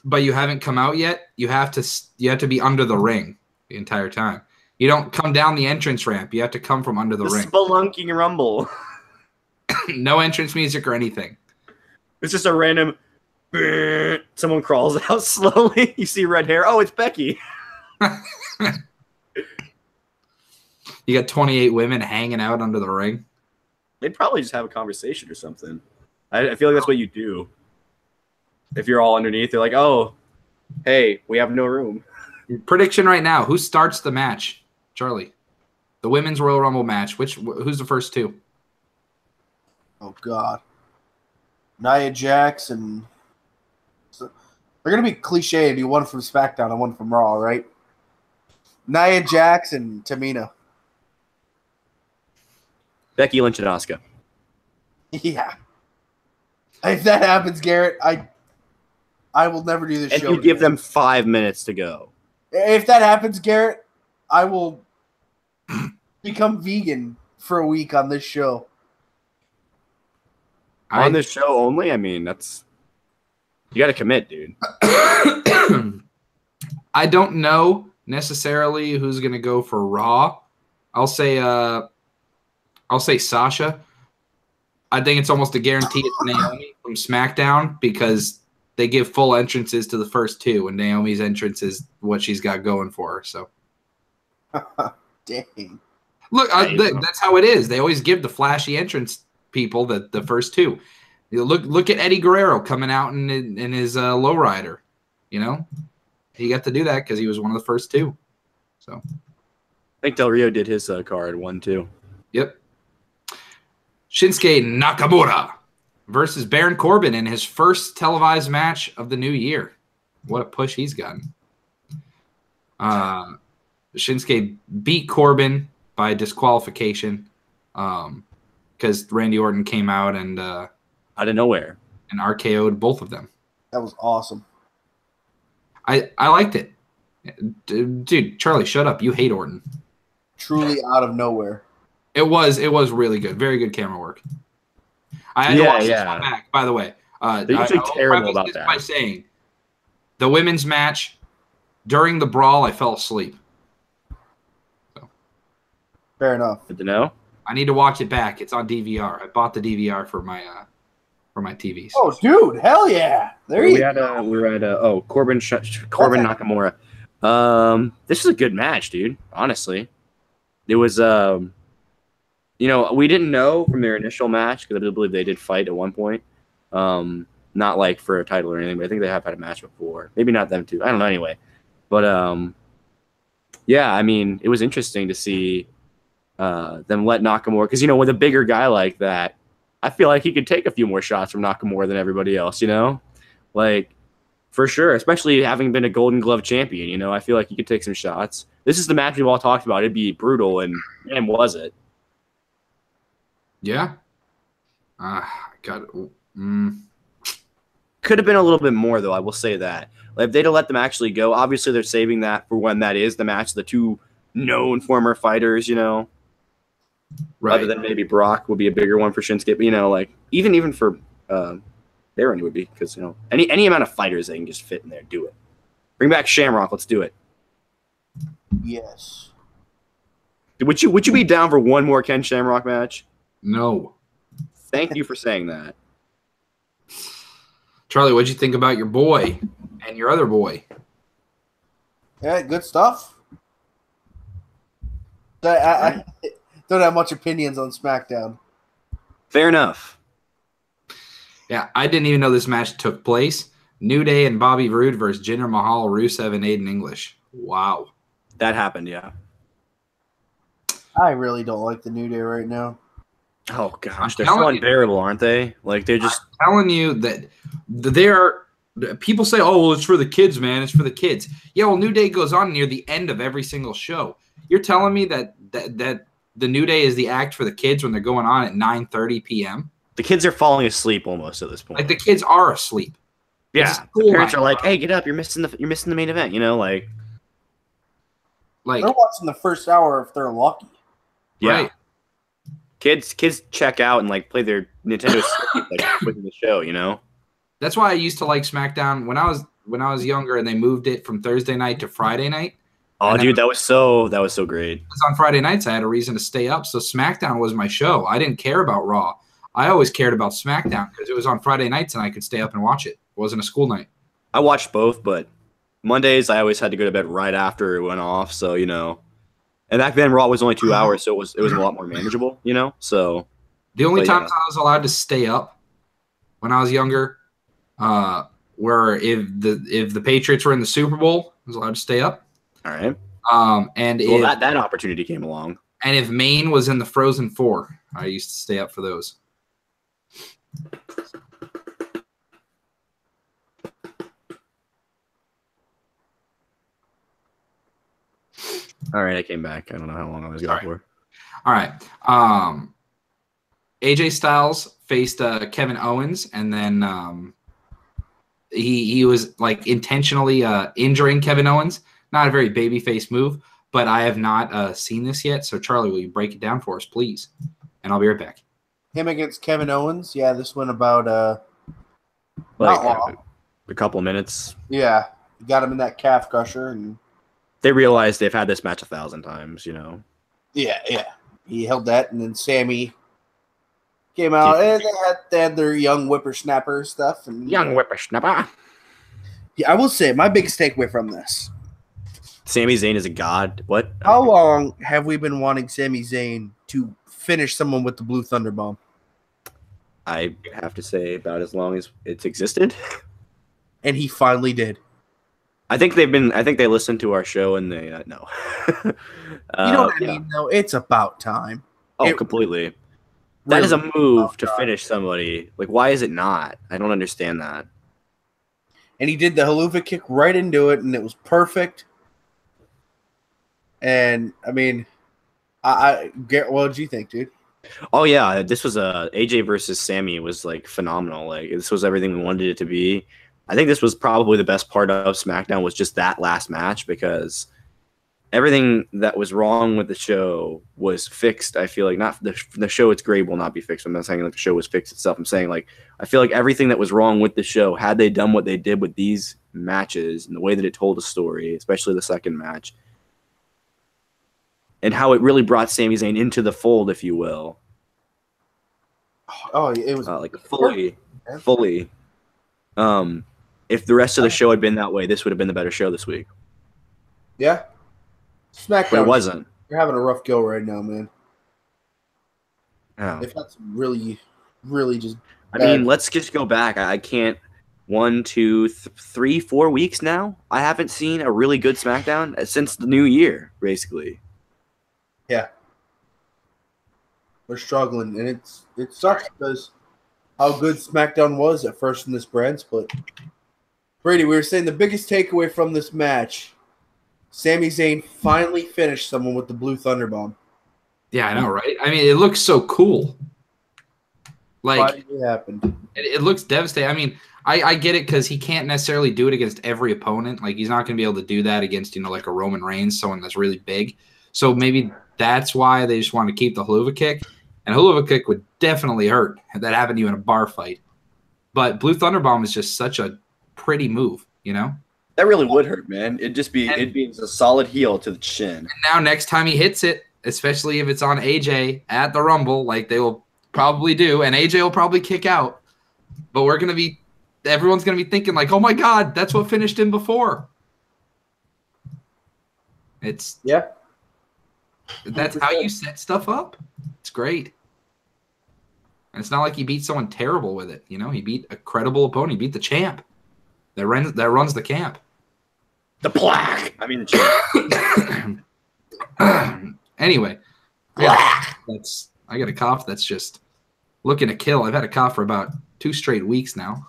but you haven't come out yet, you have to be under the ring the entire time. You don't come down the entrance ramp. You have to come from under the ring. Spelunking Rumble. No entrance music or anything. It's just a random... Someone crawls out slowly. You see red hair. Oh, it's Becky. You got 28 women hanging out under the ring. They'd probably just have a conversation or something. I feel like that's what you do. If you're all underneath, they're like, oh, hey, we have no room. Prediction right now. Who starts the match? Charlie. The Women's Royal Rumble match. Who's the first two? Oh, God. Nia Jax and... They're going to be cliche and do one from SmackDown and one from Raw, right? Nia Jax and Tamina. Becky Lynch and Asuka. Yeah. If that happens, Garrett, I will never do this and show. And you give them 5 minutes to go. If that happens, Garrett, I will become vegan for a week on this show. On this show only? I mean, that's... You got to commit, dude. I don't know necessarily who's going to go for Raw. I'll say Sasha. I think it's almost a guarantee it's Naomi from SmackDown because they give full entrances to the first two, and Naomi's entrance is what she's got going for her. So, dang. Look, that's how it is. They always give the flashy entrance people the first two. You look at Eddie Guerrero coming out in his lowrider. You know, he got to do that because he was one of the first two. So, I think Del Rio did his card 1-2. Yep. Shinsuke Nakamura versus Baron Corbin in his first televised match of the new year. What a push he's gotten. Shinsuke beat Corbin by disqualification because Randy Orton came out and out of nowhere and RKO'd both of them. That was awesome. I liked it. Dude, Charlie, shut up. You hate Orton. Truly out of nowhere. It was really good. Very good camera work. I had to watch this one back, by the way. They're usually terrible about that. By saying the women's match during the brawl, I fell asleep. So. Fair enough. Good to know. I need to watch it back. It's on DVR. I bought the DVR for my TV. So. Oh, dude, hell yeah! There you go. We were at Corbin Nakamura. This is a good match, dude. Honestly, it was. We didn't know from their initial match because I do believe they did fight at one point. Not like for a title or anything, but I think they have had a match before. Maybe not them two. I don't know anyway. But yeah, I mean, it was interesting to see them let Nakamura because with a bigger guy like that, I feel like he could take a few more shots from Nakamura than everybody else. Like for sure, especially having been a Golden Glove champion. I feel like he could take some shots. This is the match we've all talked about. It'd be brutal, and man, was it. Yeah. Got it. Could have been a little bit more, though. I will say that. Like, if they'd have let them actually go, obviously they're saving that for when that is the match. The two known former fighters, Right. Rather than maybe Brock would be a bigger one for Shinsuke. But, like, even for Baron it would be. Because, any amount of fighters they can just fit in there, do it. Bring back Shamrock. Let's do it. Yes. Would you be down for one more Ken Shamrock match? No. Thank you for saying that. Charlie, what'd you think about your boy and your other boy? Yeah, good stuff. I don't have much opinions on SmackDown. Fair enough. Yeah, I didn't even know this match took place, New Day and Bobby Roode versus Jinder Mahal, Rusev, and Aiden English. Wow. That happened, yeah. I really don't like the New Day right now. Oh gosh, I'm they're so telling you. unbearable, aren't they? Like they're just I'm telling you that they are. People say, "Oh, well, it's for the kids, man. It's for the kids." Yeah, well, New Day goes on near the end of every single show. You're telling me that the New Day is the act for the kids when they're going on at 9:30 p.m. the kids are falling asleep almost at this point. Like the kids are asleep. Yeah, It's a the school parents night. are like, "Hey, get up! You're missing the main event." You know, like Like, They're watching the first hour if they're lucky. yeah. right. Kids check out and like play their Nintendo Switch, like within the show. You know. That's why I used to like SmackDown when I was younger, and they moved it from Thursday night to Friday night. Oh, And then- dude, that was so great. Because on Friday nights I had a reason to stay up, so SmackDown was my show. I didn't care about Raw. I always cared about SmackDown because it was on Friday nights and I could stay up and watch it. It wasn't a school night. I watched both, but Mondays I always had to go to bed right after it went off. So you know, and back then Raw was only 2 hours, so it was a lot more manageable. You know, so The only But, times yeah. I was allowed to stay up when I was younger were if the Patriots were in the Super Bowl, I was allowed to stay up. all right. And Well, if that opportunity came along. and if Maine was in the Frozen Four, I used to stay up for those. All right, I came back. I don't know how long I was going for. All right. AJ Styles faced Kevin Owens, and then he was like intentionally injuring Kevin Owens. Not a very babyface move, but I have not seen this yet. So Charlie, will you break it down for us, please? And I'll be right back. Him against Kevin Owens. Yeah, this went about Like not long. a couple of minutes. Yeah, got him in that calf crusher, and They realized they've had this match 1,000 times. You know. yeah, he held that, and then Sammy came out, and they had their young whippersnapper stuff. And Young whippersnapper. yeah, I will say my biggest takeaway from this: Sami Zayn is a god. What? how long have we been wanting Sami Zayn to finish someone with the Blue Thunder Bomb? I have to say about as long as it's existed. And he finally did. I think they listened to our show and they no. You know what I yeah. mean? Though it's about time. Oh, It- completely. That is a Really move about to time. finish somebody. Like, why is it not? I don't understand that. And he did the haluva kick right into it, and it was perfect. And I mean, I get. What did you think, dude? Oh yeah, this was AJ versus Sammy was like phenomenal. Like this was everything we wanted it to be. I think this was probably the best part of SmackDown was just that last match because everything that was wrong with the show was fixed. I feel like not the show it's great will not be fixed. I'm not saying like the show was fixed itself. I'm saying like I feel like everything that was wrong with the show had they done what they did with these matches and the way that it told a story, especially the second match. And how it really brought Sami Zayn into the fold, if you will. Oh, it was Like fully. If the rest of the show had been that way, this would have been the better show this week. yeah. SmackDown. But it wasn't. You're having a rough go right now, man. Oh. If that's really, really just. I mean, let's just go back. I can't. 1, 2, 3, 4 weeks now. I haven't seen a really good SmackDown since the new year, basically. Yeah. They're struggling, and it sucks because how good SmackDown was at first in this brand split. Brady, we were saying the biggest takeaway from this match: Sami Zayn finally finished someone with the Blue Thunder Bomb. Yeah, I know, right? I mean, it looks so cool. Like Finally happened. it looks devastating. I mean, I get it because he can't necessarily do it against every opponent. Like he's not going to be able to do that against like a Roman Reigns, someone that's really big. So maybe that's why they just want to keep the haluva kick. And haluva kick would definitely hurt if that happened to you in a bar fight. But Blue Thunder Bomb is just such a pretty move, you know? That really would hurt, man. It'd be a solid heel to the chin. And now next time he hits it, especially if it's on AJ at the Rumble, like they will probably do, and AJ will probably kick out. But everyone's going to be thinking like, oh my God, that's what finished him before. Yeah. That's how you set stuff up. It's great. And it's not like he beat someone terrible with it. You know, he beat a credible opponent. He beat the champ. that runs the camp. The plaque. I mean, the champ. Anyway, I got a cough that's just looking to kill. I've had a cough for about 2 straight weeks now.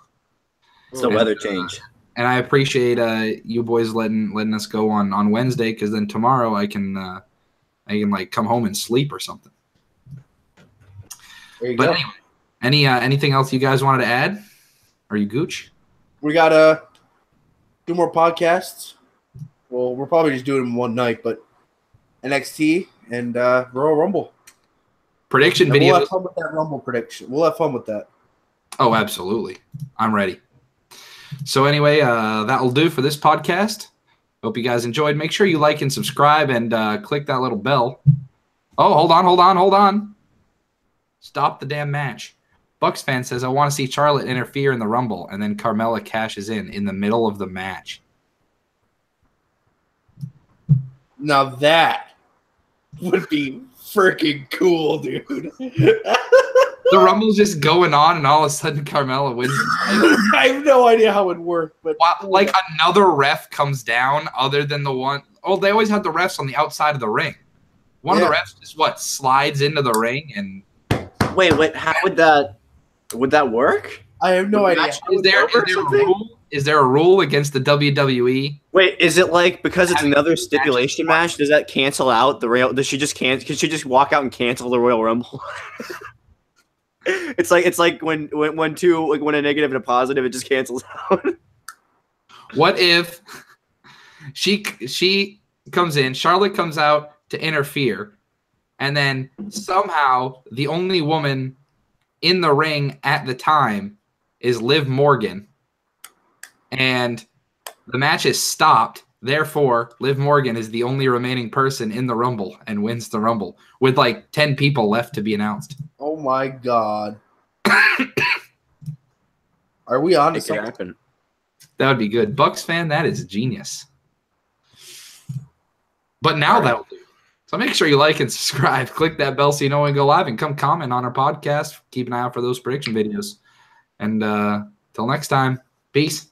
It's the weather change. And I appreciate you boys letting us go on Wednesday, because then tomorrow I can like come home and sleep or something. There you But go. anyway, anything else you guys wanted to add? Are you gooch? We gotta do more podcasts. Well, we're probably just doing them one night, but NXT and Royal Rumble. Prediction And videos. we'll have fun with that Rumble prediction. We'll have fun with that. Oh, absolutely. I'm ready. So anyway, that'll do for this podcast. Hope you guys enjoyed. Make sure you like and subscribe and click that little bell. Oh, hold on. Stop the damn match. Bucks fan says, I want to see Charlotte interfere in the Rumble, and then Carmella cashes in the middle of the match. Now that would be freaking cool, dude. The Rumble's just going on, and all of a sudden Carmella wins. I have no idea how it would work, but Like another ref comes down other than the one. Oh, they always have the refs on the outside of the ring. One of the refs just slides into the ring and. Wait, how would that work? I have no idea. Is there a rule against the WWE? Wait, is it like because it's another stipulation match? Does that cancel out the Royal? Does she just can she just walk out and cancel the Royal Rumble? It's like when a negative and a positive, it just cancels out. What if she comes in, Charlotte comes out to interfere, and then somehow the only woman in the ring at the time is Liv Morgan, and the match is stopped. Therefore, Liv Morgan is the only remaining person in the Rumble and wins the Rumble with like 10 people left to be announced. Oh my god. Are we on to It could something? happen. That would be good. Bucks fan, that is genius. But now that'll do. So make sure you like and subscribe. Click that bell so you know when we go live, and come comment on our podcast. Keep an eye out for those prediction videos. And till next time, peace.